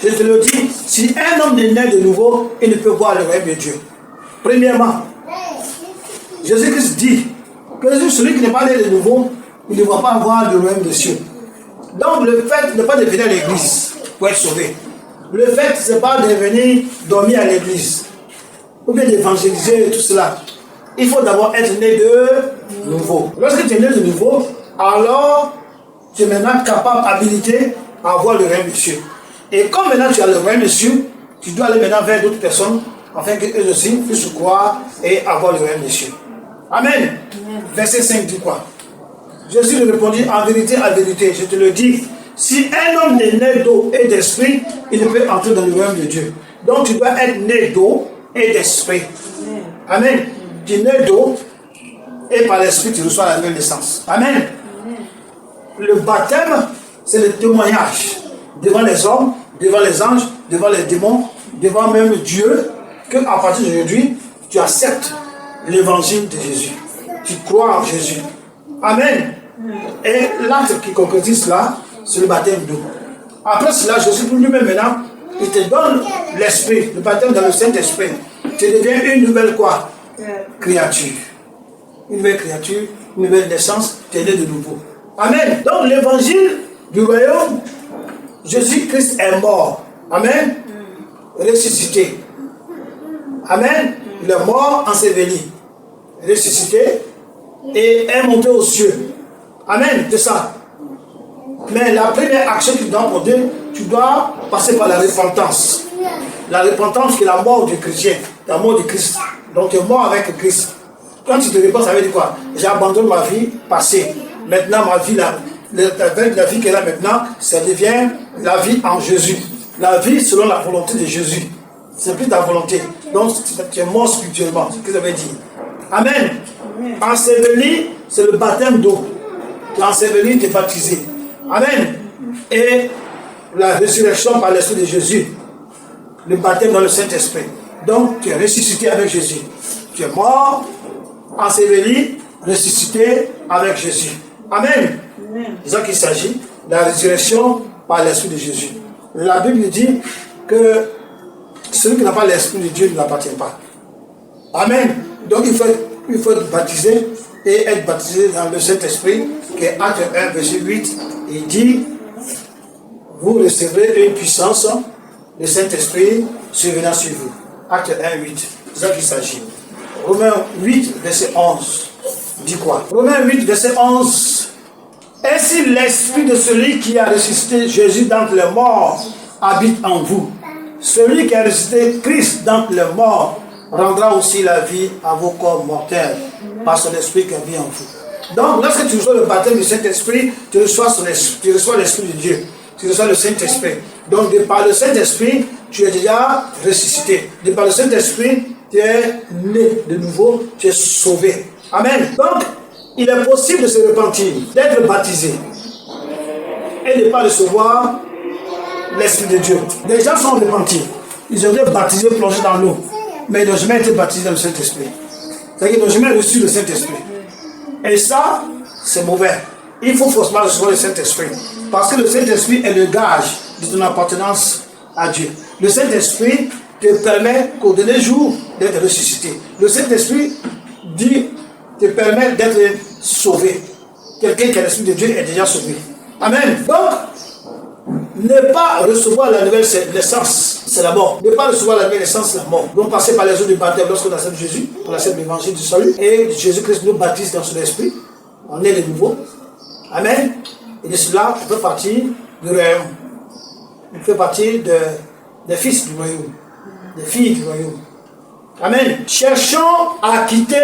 je te le dis, si un homme est né de nouveau, il ne peut voir le royaume de Dieu. Premièrement, Jésus-Christ dit que celui qui n'est pas né de nouveau, il ne va pas voir le royaume des cieux. Donc le fait n'est pas de venir à l'église pour être sauvé. Le fait, ce n'est pas de venir dormir à l'église ou bien d'évangéliser et tout cela. Il faut d'abord être né de nouveau. Lorsque tu es né de nouveau, alors tu es maintenant capable, habilité à voir le royaume des cieux. Et comme maintenant tu as le royaume des cieux, tu dois aller maintenant vers d'autres personnes afin qu'eux aussi puissent croire et avoir le royaume des cieux. Amen. Verset 5 dit quoi? Jésus lui répondit, en vérité, je te le dis, si un homme est né d'eau et d'esprit, il ne peut entrer dans le royaume de Dieu. Donc tu dois être né d'eau et d'esprit. Amen. Tu es né d'eau et par l'esprit tu reçois la nouvelle naissance. Amen. Le baptême, c'est le témoignage devant les hommes, devant les anges, devant les démons, devant même Dieu, que à partir d'aujourd'hui, tu acceptes l'évangile de Jésus. Tu crois en Jésus. Amen. Et l'acte qui concrétise cela, c'est le baptême d'eau. Après cela, Jésus pour lui-même maintenant, il te donne l'esprit, le baptême dans le Saint-Esprit. Tu deviens une nouvelle quoi? Créature. Une nouvelle créature, une nouvelle naissance, tu es né de nouveau. Amen. Donc l'évangile du royaume, Jésus-Christ est mort. Amen. Ressuscité. Amen. Il est mort, enseveli, ressuscité et est monté aux cieux. Amen. C'est ça. Mais la première action que tu dois poser, tu dois passer par la repentance. La repentance qui est la mort du chrétien, la mort du Christ. Donc tu es mort avec Christ. Quand tu te repens, ça veut dire quoi? J'abandonne ma vie passée. Maintenant, ma vie, la vie qu'elle a maintenant, ça devient la vie en Jésus. La vie selon la volonté de Jésus. C'est plus ta volonté. Donc tu es mort spirituellement. C'est ce que ça veut dire. Amen. Enseveli, c'est le baptême d'eau. Tu es enseveli, tu es baptisé. Amen. Et la résurrection par l'Esprit de Jésus. Le baptême dans le Saint-Esprit. Donc tu es ressuscité avec Jésus. Tu es mort, enseveli, ressuscité avec Jésus. Amen. C'est ça qu'il s'agit. La résurrection par l'Esprit de Jésus. La Bible dit que celui qui n'a pas l'Esprit de Dieu ne l'appartient pas. Amen. Donc il faut être baptisé et être baptisé dans le Saint-Esprit, qui est Acte 1, verset 8. Il dit, vous recevrez une puissance, le Saint-Esprit survenant sur vous. Acte 1, 8. C'est ça qu'il s'agit. Romains 8, verset 11. Dit quoi? Romains 8, verset 11. Ainsi l'Esprit de celui qui a ressuscité Jésus d'entre les morts habite en vous. Celui qui a ressuscité Christ d'entre les morts rendra aussi la vie à vos corps mortels par son esprit qui habite en vous. Donc, lorsque tu reçois le baptême du Saint-Esprit, tu reçois l'Esprit de Dieu. Tu reçois le Saint-Esprit. Donc, de par le Saint-Esprit, tu es déjà ressuscité. De par le Saint-Esprit, tu es né de nouveau, tu es sauvé. Amen. Donc, il est possible de se repentir, d'être baptisé et de ne pas recevoir l'Esprit de Dieu. Les gens sont repentis. Ils ont été baptisés, plongés dans l'eau. Mais ils n'ont jamais été baptisés dans le Saint-Esprit. C'est-à-dire qu'ils n'ont jamais reçu le Saint-Esprit. Et ça, c'est mauvais. Il faut forcément recevoir le Saint-Esprit. Parce que le Saint-Esprit est le gage de ton appartenance à Dieu. Le Saint-Esprit te permet qu'au dernier jour d'être ressuscité. Le Saint-Esprit te permet d'être sauvé. Quelqu'un qui a l'Esprit de Dieu est déjà sauvé. Amen. Donc, ne pas recevoir la nouvelle naissance, c'est la mort. Ne pas recevoir la naissance, c'est la mort. Donc passer par les eaux du baptême lorsqu'on accepte Jésus, on accepte l'évangile du salut, et Jésus-Christ nous baptise dans son esprit. On est de nouveau. Amen. Et de cela, on fait partie du royaume. On fait partie des fils du royaume, des filles du royaume. Amen. Cherchons à quitter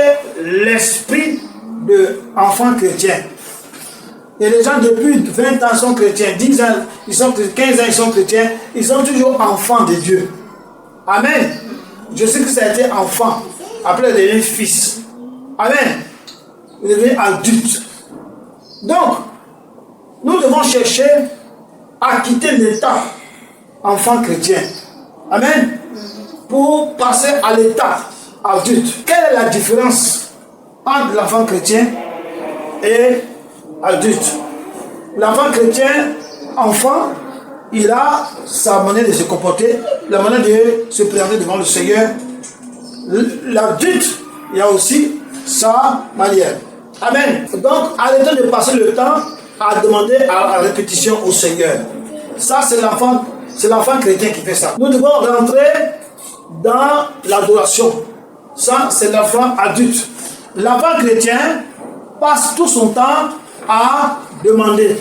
l'esprit d'enfants chrétiens. Et les gens depuis 20 ans sont chrétiens, 10 ans, ils sont 15 ans, ils sont chrétiens, ils sont toujours enfants de Dieu. Amen. Je sais que ça a été enfant, après il est devenu fils. Amen. Il est devenu adulte. Donc, nous devons chercher à quitter l'état enfant chrétien. Amen. Pour passer à l'état adulte. Quelle est la différence entre l'enfant chrétien et adulte? L'enfant chrétien, enfant, il a sa manière de se comporter, la manière de se présenter devant le Seigneur. L'adulte, il a aussi sa manière. Amen. Donc, arrêtons de passer le temps à demander à répétition au Seigneur. Ça, c'est l'enfant chrétien qui fait ça. Nous devons rentrer dans l'adoration. Ça, c'est l'enfant adulte. L'enfant chrétien passe tout son temps à demander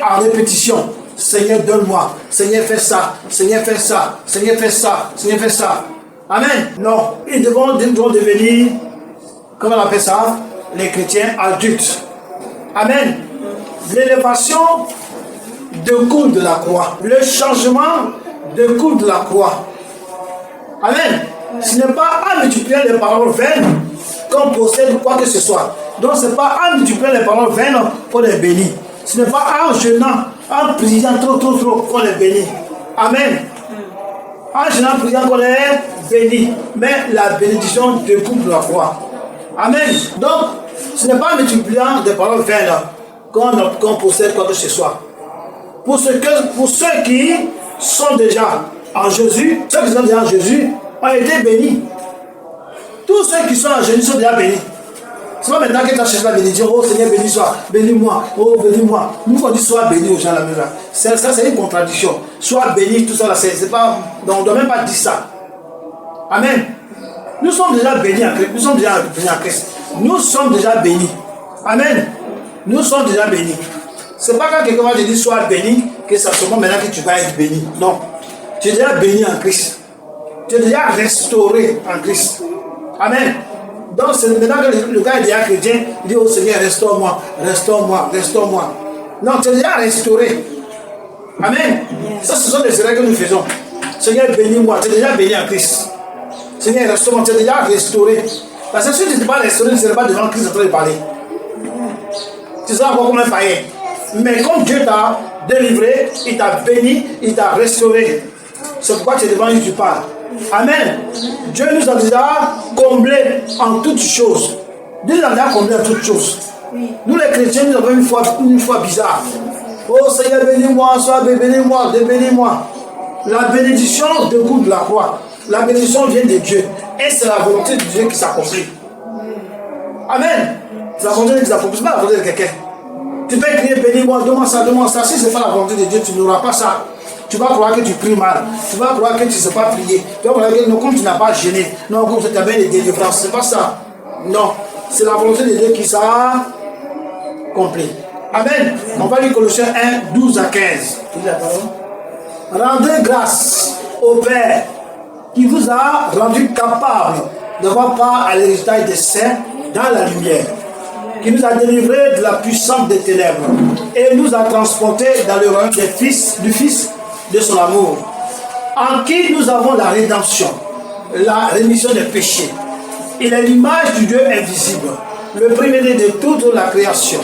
à répétition. Seigneur, donne-moi. Seigneur, fais ça. Seigneur, fais ça. Seigneur, fais ça. Seigneur, fais ça. Amen. Non. Ils devront devenir, comment on appelle ça, les chrétiens adultes. Amen. L'élévation découle de la croix. Le changement découle de la croix. Amen. Ce n'est pas en multipliant les paroles vaines qu'on possède quoi que ce soit. Donc ce n'est pas en multipliant les paroles vaines qu'on est béni. Ce n'est pas en jeûnant, en priant trop qu'on est béni. Amen. En jeûnant, en priant qu'on est béni. Mais la bénédiction découle de la croix. Amen. Donc ce n'est pas en multipliant des paroles vaines qu'on possède quoi que ce soit. Pour ceux qui sont déjà en Jésus, ceux qui sont déjà en Jésus ont été bénis. Tous ceux qui sont en Jésus sont déjà bénis. C'est pas maintenant que tu as cherché la bénédiction. Oh Seigneur, béni soit, bénis-moi, oh bénis-moi. Nous on dit sois béni aux gens à la maison. Ça c'est une contradiction. Sois béni, tout ça là, c'est pas. Donc, on ne doit même pas dire ça. Amen. Nous sommes déjà bénis en Christ. Nous sommes déjà bénis en Christ. Nous sommes déjà bénis. Amen. Nous sommes déjà bénis. C'est pas quand quelqu'un va te dire sois béni que c'est seulement maintenant que tu vas être béni. Non. Tu es déjà béni en Christ. Tu es déjà restauré en Christ. Amen. Donc c'est maintenant que le gars est déjà chrétien, il dit oh Seigneur, restaure-moi, restaure-moi, restaure-moi. Non, tu es déjà restauré. Amen. Ça, ce sont les erreurs que nous faisons. Seigneur, bénis-moi, tu es déjà béni en Christ. Seigneur, restaure-moi, tu es déjà restauré. Parce que si tu n'es pas restauré, tu ne seras pas devant Christ en train de parler. Tu seras encore comme un païen. Mais comme Dieu t'a délivré, il t'a béni, il t'a restauré. C'est pourquoi tu es devant lui, tu parles. Amen. Dieu nous a déjà comblés en toutes choses. Dieu nous a déjà comblés en toutes choses. Nous les chrétiens, nous avons une foi bizarre. Oh Seigneur, bénis-moi, sois bénis-moi, bénis-moi. La bénédiction découle de la croix. La bénédiction vient de Dieu. Et c'est la volonté de Dieu qui s'accomplit. Amen. C'est la volonté de Dieu qui s'accomplit. Ce n'est pas la volonté de quelqu'un. Tu peux crier, bénis-moi, demande ça, demande ça. Si ce n'est pas la volonté de Dieu, tu n'auras pas ça. Tu vas croire que tu pries mal. Tu vas croire que tu ne sais pas prier. Tu vas croire que non, comme tu n'as pas gêné. Non, comme tu as bien des délivrances. Ce n'est pas ça. Non. C'est la volonté de Dieu qui s'accomplit. Amen. On va lire Colossiens 1, 12 à 15. Rendez grâce au Père qui vous a rendu capable d'avoir part à l'héritage des saints dans la lumière, qui nous a délivrés de la puissance des ténèbres et nous a transportés dans le royaume du Fils de son amour, en qui nous avons la rédemption, la rémission des péchés. Il est l'image du Dieu invisible, le premier-né de toute la création.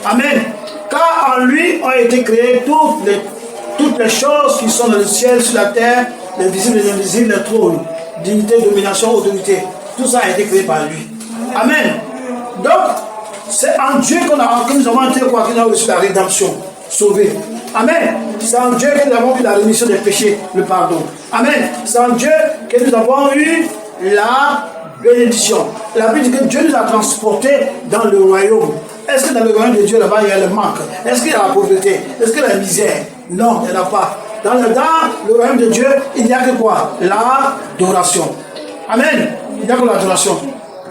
Amen. Car en lui ont été créées toutes les choses qui sont dans le ciel, sur la terre, les visibles et les invisibles, les trônes, dignité, domination, autorité. Tout ça a été créé par lui. Amen. Donc, c'est en Dieu que nous avons été quoi, que nous avons reçu la rédemption, sauvé. Amen. C'est en Dieu que nous avons eu la rémission des péchés, le pardon. Amen. C'est en Dieu que nous avons eu la bénédiction. La Bible dit que Dieu nous a transportés dans le royaume. Est-ce que dans le royaume de Dieu, là-bas, il y a le manque? Est-ce qu'il y a la pauvreté? Est-ce qu'il y a la misère? Non, il n'y en a pas. Dans le royaume de Dieu, il n'y a que quoi? L'adoration. Amen. Il n'y a que l'adoration.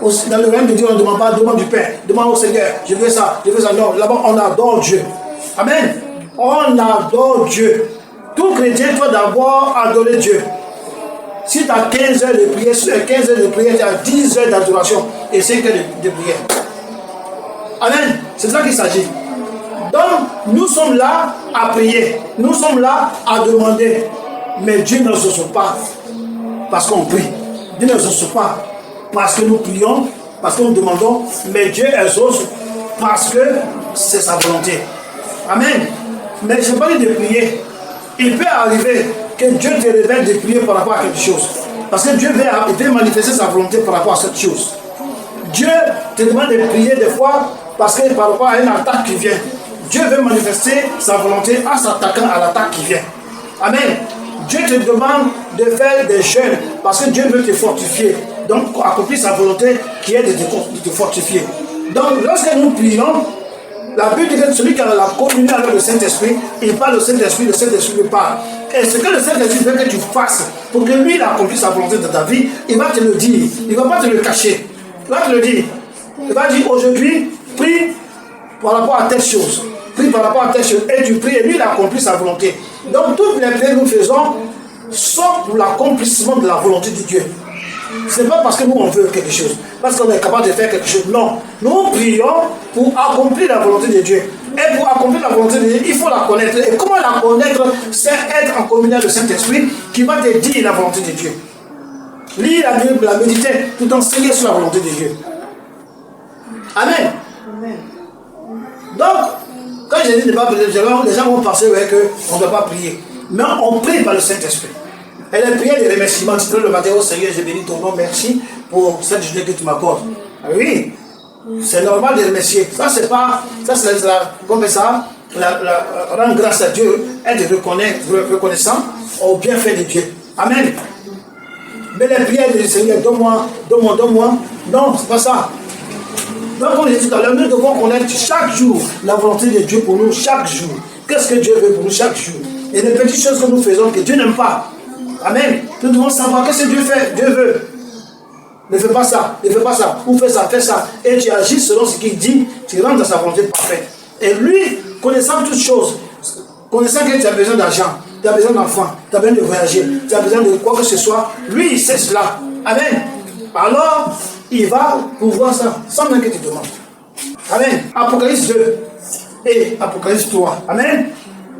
Dans le royaume de Dieu, on ne demande pas, demande du Père, demande au Seigneur, je veux ça, je veux ça. Non, là-bas, on adore Dieu. Amen. On adore Dieu. Tout chrétien doit d'abord adorer Dieu. Si tu as 15 heures de prière, sur les 15 heures de prière, tu as 10 heures d'adoration et 5 heures de prière. Amen. C'est ça qu'il s'agit. Donc, nous sommes là à prier. Nous sommes là à demander. Mais Dieu ne se sauve pas parce qu'on prie. Dieu ne se sauve pas parce que nous prions, parce que nous demandons. Mais Dieu exauce parce que c'est sa volonté. Amen. Mais je ne pas dit de prier. Il peut arriver que Dieu te révèle de prier par rapport à quelque chose. Parce que Dieu veut manifester sa volonté par rapport à cette chose. Dieu te demande de prier des fois parce que par rapport à une attaque qui vient. Dieu veut manifester sa volonté en s'attaquant à l'attaque qui vient. Amen. Dieu te demande de faire des jeûnes parce que Dieu veut te fortifier. Donc, accomplir sa volonté qui est de te fortifier. Donc, lorsque nous prions, la Bible dit que celui qui a la communion avec le Saint-Esprit, il parle au Saint-Esprit, le Saint-Esprit lui parle. Et ce que le Saint-Esprit veut que tu fasses pour que lui il accomplisse sa volonté de ta vie, il va te le dire. Il ne va pas te le cacher. Il va te le dire. Il va dire aujourd'hui, prie par rapport à telle chose. Prie par rapport à telle chose. Et tu pries et lui il accomplit sa volonté. Donc toutes les prières que nous faisons sont pour l'accomplissement de la volonté de Dieu. Ce n'est pas parce que nous on veut quelque chose, parce qu'on est capable de faire quelque chose. Non, nous prions pour accomplir la volonté de Dieu. Et pour accomplir la volonté de Dieu, il faut la connaître. Et comment la connaître? C'est être en communion avec le Saint-Esprit qui va te dire la volonté de Dieu. Lire la Bible, la méditer, tout enseigner sur la volonté de Dieu. Amen. Amen. Donc, quand je dis de ne pas prier, les gens vont penser qu'on ne doit pas prier. Mais on prie par le Saint-Esprit. Et les prières de remerciement, tu peux le matin, au Seigneur, je bénis ton nom, merci pour cette journée que tu m'accordes. Oui, c'est normal de remercier. Ça, c'est pas, ça, c'est comme ça, rendre grâce à Dieu, être reconnaissant au bienfait de Dieu. Amen. Mais les prières du Seigneur, donne-moi, non, c'est pas ça. Donc, comme je dis tout à l'heure, nous devons connaître chaque jour la volonté de Dieu pour nous, chaque jour. Qu'est-ce que Dieu veut pour nous chaque jour? Et les petites choses que nous faisons que Dieu n'aime pas. Amen. Nous devons savoir qu'est-ce que Dieu fait. Dieu veut. Ne fais pas ça, ne fais pas ça. Ou fais ça, fais ça. Et tu agis selon ce qu'il dit, tu rentres dans sa volonté parfaite. Et lui, connaissant toutes choses, connaissant que tu as besoin d'argent, tu as besoin d'enfants, tu as besoin de voyager, tu as besoin de quoi que ce soit, lui, il sait cela. Amen. Alors, il va pouvoir ça, sans même que tu demandes. Amen. Apocalypse 2 et Apocalypse 3. Amen.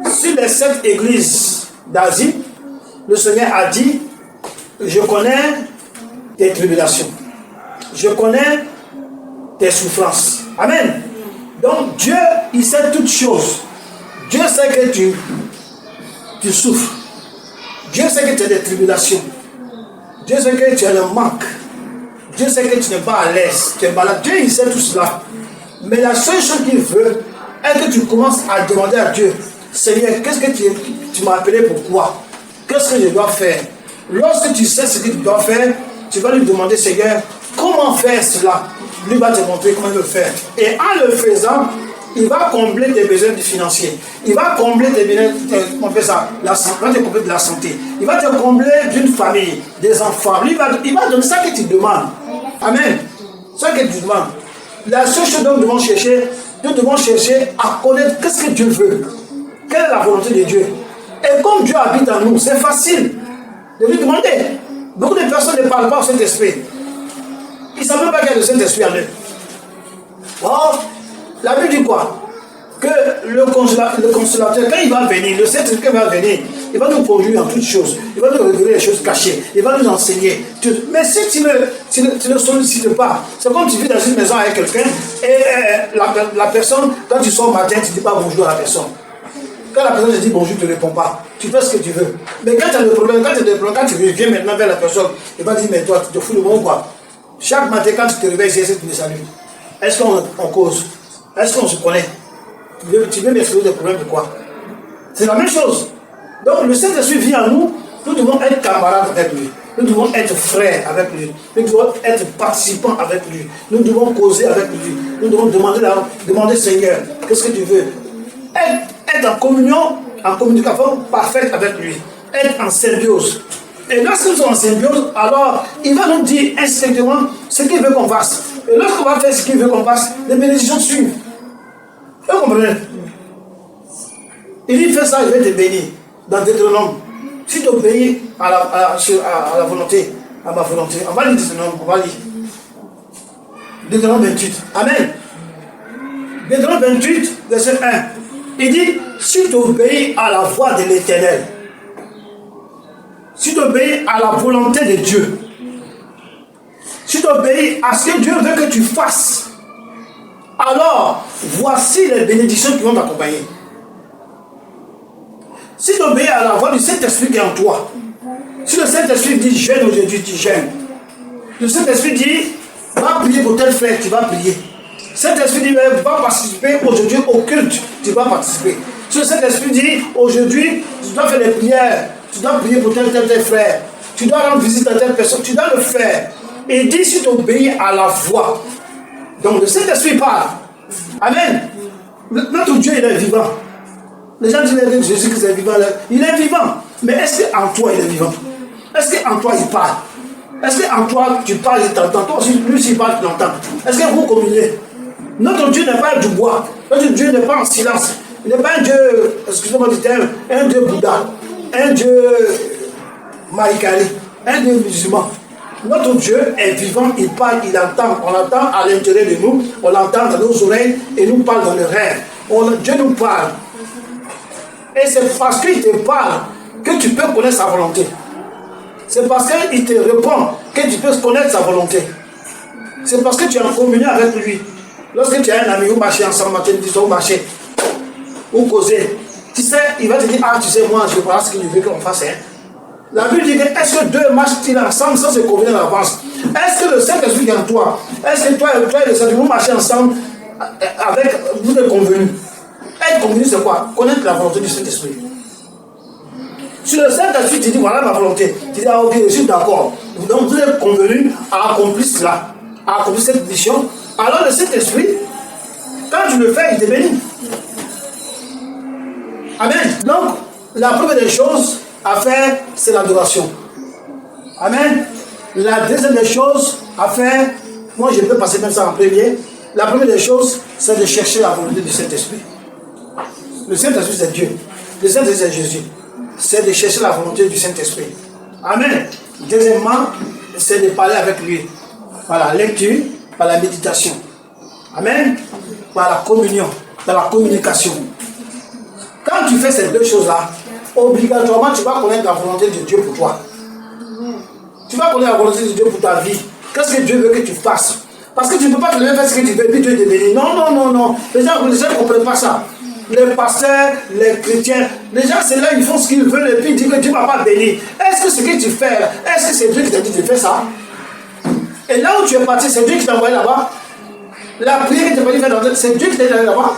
Sur les 7 églises d'Asie, le Seigneur a dit, je connais tes tribulations. Je connais tes souffrances. Amen. Donc Dieu, il sait toutes choses. Dieu sait que tu souffres. Dieu sait que tu as des tribulations. Dieu sait que tu as le manque. Dieu sait que tu n'es pas à l'aise. Tu es malade. Dieu, il sait tout cela. Mais la seule chose qu'il veut est que tu commences à demander à Dieu, Seigneur, qu'est-ce que tu m'as appelé pourquoi? Qu'est-ce que je dois faire? Lorsque tu sais ce que tu dois faire, tu vas lui demander, Seigneur, comment faire cela? Lui va te montrer comment le faire. Et en le faisant, il va combler tes besoins financiers. Il va combler tes besoins, on fait ça, il va te combler de la santé. Il va te combler d'une famille, des enfants. Lui, il va donner ça que tu demandes. Amen. Ça que tu demandes. La seule chose dont nous devons chercher à connaître qu'est-ce que Dieu veut. Quelle est la volonté de Dieu? Et comme Dieu habite en nous, c'est facile de lui demander. Beaucoup de personnes ne parlent pas au Saint-Esprit. Ils ne savent même pas qu'il y a le Saint-Esprit en eux. Or, la Bible dit quoi? Que le consolateur, quand il va venir, le Saint-Esprit va venir, il va nous conduire en toutes choses. Il va nous révéler les choses cachées. Il va nous enseigner. Mais si tu ne le sollicites pas, c'est comme tu vis dans une maison avec quelqu'un et la personne, quand tu sors matin, tu ne dis pas bonjour à la personne. Quand la personne te dit bonjour, tu ne réponds pas. Tu fais ce que tu veux. Mais quand tu as des problèmes, quand tu viens maintenant vers la personne, il va dire, mais toi, tu te fous de moi ou quoi? Chaque matin, quand tu te réveilles, c'est tu me salues. Est-ce qu'on cause? Est-ce qu'on se connaît? Tu veux m'expliquer des problèmes de quoi? C'est la même chose. Donc le Saint-Esprit vit en nous, nous devons être camarades avec lui. Nous devons être frères avec lui. Nous devons être participants avec lui. Nous devons causer avec lui. Nous devons demander Seigneur, qu'est-ce que tu veux? Être en communion en communication parfaite avec lui. Être en symbiose. Et lorsque nous sommes en symbiose, alors il va nous dire instinctivement ce qu'il veut qu'on fasse. Et lorsqu'on va faire ce qu'il veut qu'on fasse, les bénédictions suivent. Vous comprenez? Il dit fais ça, je vais te bénir. Dans Deutéronome. Si tu obéis à la volonté, à ma volonté, on va lire Deutéronome, on va lire. Deutéronome 28. Amen. Deutéronome 28, verset 1. Il dit, si tu obéis à la voix de l'Éternel, si tu obéis à la volonté de Dieu, si tu obéis à ce que Dieu veut que tu fasses, alors voici les bénédictions qui vont t'accompagner. Si tu obéis à la voix du Saint-Esprit qui est en toi, si le Saint-Esprit dit jeûne aujourd'hui, tu jeûnes. Le Saint-Esprit dit va prier pour tel frère, tu vas prier. Le Saint-Esprit dit va participer aujourd'hui au culte, tu vas participer. Si le Saint-Esprit dit aujourd'hui tu dois faire des prières, tu dois prier pour tel frère, tu dois rendre visite à telle personne, tu dois le faire. Et il dit si tu obéis à la voix. Donc le Saint-Esprit parle. Amen. Notre Dieu il est vivant. Les gens disent que Jésus-Christ est vivant. Il est vivant. Mais est-ce qu'en toi il est vivant? Est-ce qu'en toi il parle? Est-ce qu'en toi tu parles et t'entends? Toi aussi, lui s'il parle, tu l'entends. Est-ce que vous communiez? Notre Dieu n'est pas du bois. Notre Dieu n'est pas en silence. Il n'est pas un Dieu, excusez-moi du terme, un Dieu Bouddha, un Dieu Marikari, un Dieu musulman. Notre Dieu est vivant, il parle, il entend. On l'entend à l'intérieur de nous, on l'entend dans nos oreilles et nous parle dans le rêve. Dieu nous parle. Et c'est parce qu'il te parle que tu peux connaître sa volonté. C'est parce qu'il te répond que tu peux connaître sa volonté. C'est parce que tu es en communion avec lui. Lorsque tu as un ami, vous marchez ensemble, tu dis, vous marchez, vous causez. Tu sais, il va te dire, ah, tu sais, moi, je vois ce qu'il veut qu'on fasse. Hein. La Bible dit que est-ce que deux marchent-ils ensemble sans se convenir à l'avance? Est-ce que le Saint-Esprit est en toi? Est-ce que toi et le Saint-Esprit, vous marchez ensemble avec vous êtes convenus? Être convenu, c'est quoi? Connaître la volonté du Saint-Esprit. Si le Saint-Esprit te dit, voilà ma volonté, tu dis, ah ok, je suis d'accord. Donc vous êtes convenus à accomplir cela, à accomplir cette mission. Alors le Saint-Esprit, quand tu le fais, il te bénit. Amen. Donc, la première des choses à faire, c'est l'adoration. Amen. La deuxième des choses à faire, moi je peux passer même ça en premier. La première des choses, c'est de chercher la volonté du Saint-Esprit. Le Saint-Esprit, c'est Dieu. Le Saint-Esprit, c'est Jésus. C'est de chercher la volonté du Saint-Esprit. Amen. Deuxièmement, c'est de parler avec lui. Par la lecture, par la méditation. Amen. Par la communion, par la communication. Quand tu fais ces deux choses-là, obligatoirement, tu vas connaître la volonté de Dieu pour toi. Tu vas connaître la volonté de Dieu pour ta vie. Qu'est-ce que Dieu veut que tu fasses? Parce que tu ne peux pas te lever faire ce que tu veux, puis Dieu te bénit. Non, non, non, non. Les gens ne comprennent pas ça. Les pasteurs, les chrétiens, les gens, c'est là, ils font ce qu'ils veulent et puis ils disent que Dieu ne va pas bénir. Est-ce que ce que tu fais, est-ce que c'est Dieu qui t'a dit de faire ça? Et là où tu es parti, c'est Dieu qui t'a envoyé là-bas? La prière que tu n'as pas dit faire, c'est Dieu qui t'a envoyé là-bas?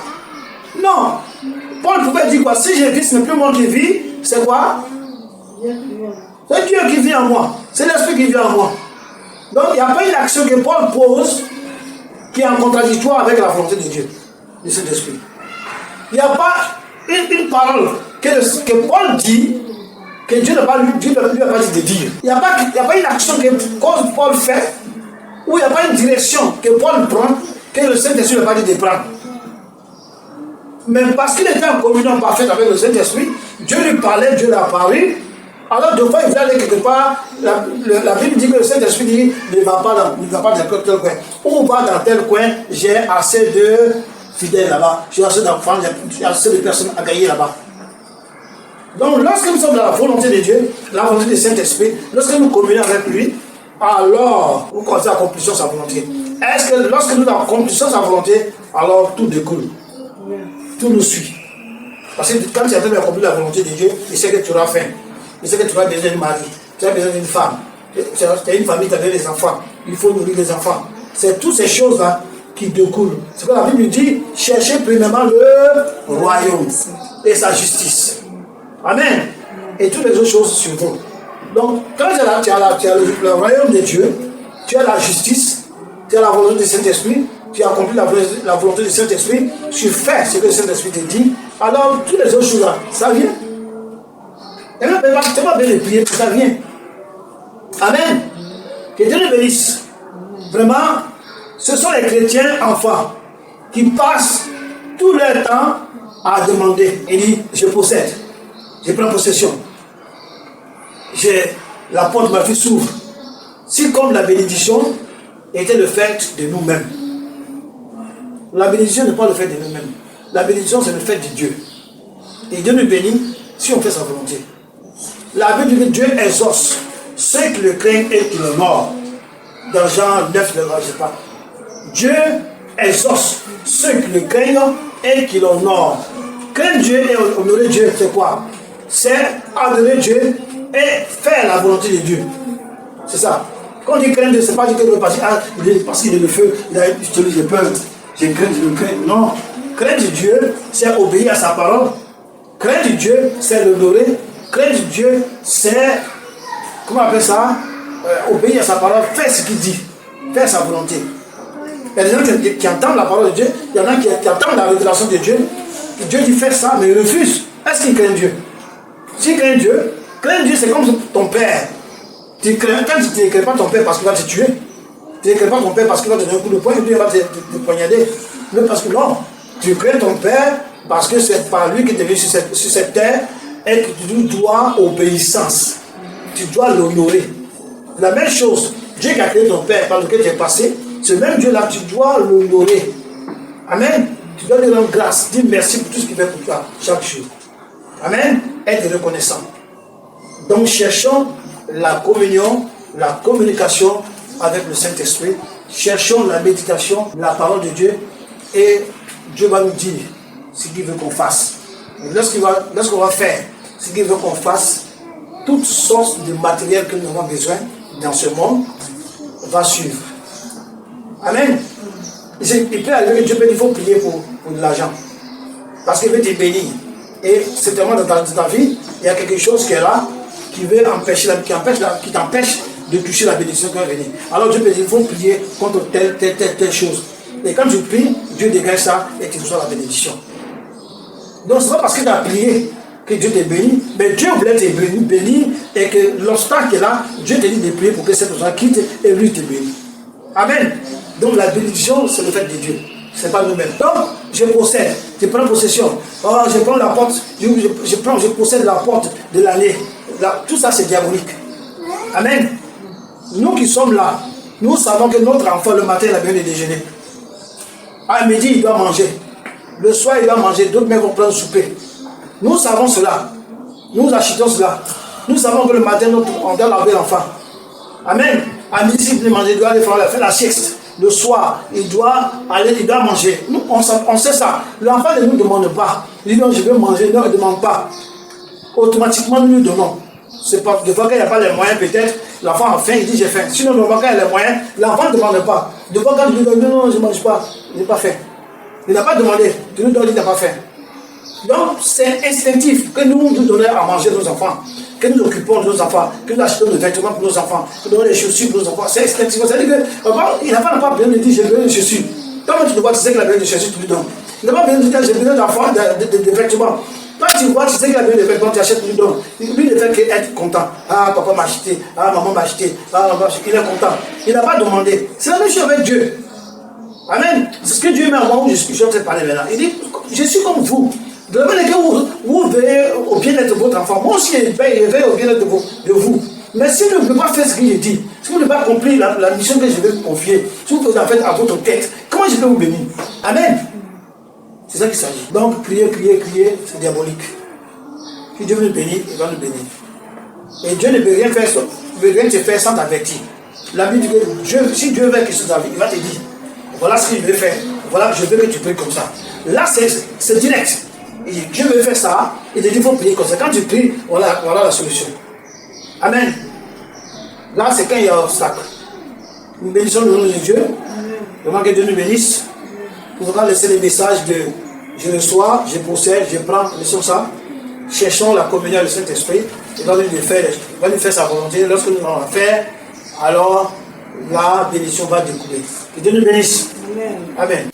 Non. Paul pouvait dire quoi? Si je vis, ce n'est plus moi qui vis, c'est quoi? C'est Dieu qui vit en moi. C'est l'Esprit qui vit en moi. Donc il n'y a pas une action que Paul pose qui est en contradictoire avec la volonté de Dieu, de cet esprit. Il n'y a pas une parole que Paul dit que Dieu n'a pas lui a pas dit de dire. Il n'y a pas une action que Paul fait ou il n'y a pas une direction que Paul prend que le Saint-Esprit n'a pas dit de prendre. Mais parce qu'il était en communion parfaite avec le Saint-Esprit, Dieu lui parlait, Dieu l'a parlé. Alors, deux fois, il voulait aller quelque part. La Bible dit que le Saint-Esprit dit ne va pas dans tel coin. Ou va dans tel coin, j'ai assez de fidèles là-bas. J'ai assez d'enfants, j'ai assez de personnes à gagner là-bas. Donc, lorsque nous sommes dans la volonté de Dieu, la volonté du Saint-Esprit, lorsque nous communions avec lui, alors nous commençons à accomplir sa volonté. Est-ce que lorsque nous accomplissons sa volonté, alors tout découle? Tout nous suit. Parce que quand tu as accomplir la volonté de Dieu, il sait que tu auras faim. Il sait que tu auras besoin d'un mari, tu as besoin d'une femme, tu as une famille, tu as des enfants, il faut nourrir les enfants. C'est toutes ces choses-là qui découlent. C'est que la Bible dit, cherchez premièrement le royaume et sa justice. Amen. Et toutes les autres choses suivront. Donc, quand tu as le royaume de Dieu, tu as la justice, tu as la volonté du Saint-Esprit, tu as accompli la volonté du Saint-Esprit, tu fais ce que le Saint-Esprit te dit, alors tous les autres choses là, ça vient. Et même, tu vas bien les prier, ça vient. Amen. Que Dieu nous bénisse. Vraiment, ce sont les chrétiens enfants qui passent tout leur temps à demander. Il dit, je possède, je prends possession. La porte de ma vie s'ouvre. Si comme la bénédiction était le fait de nous-mêmes. La bénédiction n'est pas le fait de nous-mêmes. La bénédiction, c'est le fait de Dieu. Et Dieu nous bénit si on fait sa volonté. La Bible dit que Dieu exauce ceux qui le craignent et qui l'honorent. Dans Jean 9, je ne sais pas. Dieu exauce ceux qui le craignent et qui l'honorent. Craindre Dieu et honorer Dieu, c'est quoi? C'est adorer Dieu et faire la volonté de Dieu. C'est ça. Quand on dit craindre Dieu, c'est pas dire que parce qu'il est le feu, j'ai peur, j'ai craint, je le crains. Non. Craindre Dieu, c'est obéir à sa parole. Craindre Dieu, c'est l'honorer. Craindre Dieu, c'est, comment on appelle ça? Obéir à sa parole, faire ce qu'il dit, faire sa volonté. Il y a des gens qui entendent la parole de Dieu, il y en a qui entendent la révélation de Dieu. Dieu dit faire ça, mais ils refusent. Est-ce qu'ils craignent Dieu? S'ils craignent Dieu, c'est comme ton père. Tu ne crains pas ton père parce qu'il va te tuer. Tu ne crains pas ton père parce qu'il va te donner un coup de poing et puis il va te poignarder. Mais parce que non, tu crains ton père parce que c'est par lui que tu es venu sur cette terre et que tu dois obéissance. Tu dois l'honorer. La même chose, Dieu qui a créé ton père par lequel tu es passé, ce même Dieu-là, tu dois l'honorer. Amen. Tu dois lui rendre grâce. Dis merci pour tout ce qu'il fait pour toi chaque jour. Amen. Être reconnaissant. Donc cherchons la communion, la communication avec le Saint-Esprit. Cherchons la méditation, la parole de Dieu. Et Dieu va nous dire ce qu'il veut qu'on fasse. Et lorsqu'on va faire ce qu'il veut qu'on fasse, toute sorte de matériel que nous avons besoin dans ce monde va suivre. Amen. Il peut arriver que Dieu peut dire qu'il faut prier pour de l'argent. Parce qu'il veut te bénir. Et certainement dans ta vie, il y a quelque chose qui est là, qui veut qui t'empêche de toucher la bénédiction qui va venir. Alors Dieu peut dire qu'il faut prier contre telle chose. Et quand tu pries, Dieu dégage ça et tu reçois la bénédiction. Donc ce n'est pas parce que tu as prié que Dieu te bénit, mais Dieu voulait te bénir et que l'obstacle est là, Dieu te dit de prier pour que cette personne quitte et lui te bénit. Amen. Donc la bénédiction, c'est le fait de Dieu. Ce n'est pas nous-mêmes. Donc, je possède, je prends possession. Oh, je prends la porte, je possède la porte de l'année. Tout ça, c'est diabolique. Amen. Nous qui sommes là, nous savons que notre enfant, le matin, il a besoin de déjeuner. À midi, il doit manger. Le soir, il doit manger. D'autres mères vont prendre souper. Nous savons cela. Nous achetons cela. Nous savons que le matin, on doit laver l'enfant. Amen. À midi, il doit manger, il doit aller faire la sieste. Le soir, il doit manger. Nous, on sait ça. L'enfant ne nous demande pas. Il dit non, je veux manger. Non, il ne demande pas. Automatiquement, nous lui donnons. C'est pas de fois qu'il n'y a pas les moyens, peut-être, l'enfant a faim, il dit j'ai faim. Sinon, de fois qu'il y a les moyens, l'enfant ne demande pas. De fois quand il dit non, je ne mange pas, il n'a pas faim. Il n'a pas demandé. Tu nous donnes, il n'a pas faim. Donc, c'est instinctif que nous donnons à manger nos enfants, que nous occupons de nos enfants, que nous achetons des vêtements pour nos enfants, que nous donnons des chaussures pour nos enfants. C'est instinctif. C'est-à-dire qu'il n'a pas besoin de dire j'ai besoin de chaussures. Toi, tu le vois, tu sais qu'il a besoin de chaussures, tu lui donnes. Il n'a pas besoin de dire j'ai besoin d'enfants, de vêtements. Toi, tu vois, tu sais qu'il a besoin de vêtements, tu achètes, tu lui donnes. Lui, il ne fait qu'être content. Ah, papa m'a acheté. Ah, maman m'a acheté. Ah, maman m'a acheté. Il est content. Il n'a pas demandé. C'est la même chose avec Dieu. Amen. C'est ce que Dieu met à moi où je suis en train de parler maintenant. Il dit, je suis comme vous. De la même manière que vous veillez au bien-être de votre enfant, moi aussi je veille au bien-être de vous. Mais si vous ne pouvez pas faire ce que je dis, si vous ne pouvez pas accomplir la mission que je vais vous confier, si vous faites en fait à votre tête, comment je peux vous bénir? Amen. C'est ça qu'il s'agit. Donc crier, c'est diabolique. Si Dieu veut nous bénir, il va nous bénir. Et Dieu ne peut rien faire, te faire sans t'avertir. La Bible dit que si Dieu veut quelque chose dans la vie, il va te dire, voilà ce qu'il veut faire, voilà, je veux que tu pries comme ça. Là, c'est direct. Et Dieu veut faire ça, il te dit qu'il faut prier comme ça. Quand tu pries, voilà la solution. Amen. Là, c'est quand il y a un obstacle. Nous bénissons le nom de Dieu. Vraiment que Dieu nous bénisse. Nous allons laisser les messages de je reçois, je possède, je prends, laissons ça. Cherchons la communion du Saint-Esprit. Il va nous faire sa volonté. Lorsque nous allons la faire, alors la bénédiction va découler. Que Dieu nous bénisse. Amen. Amen.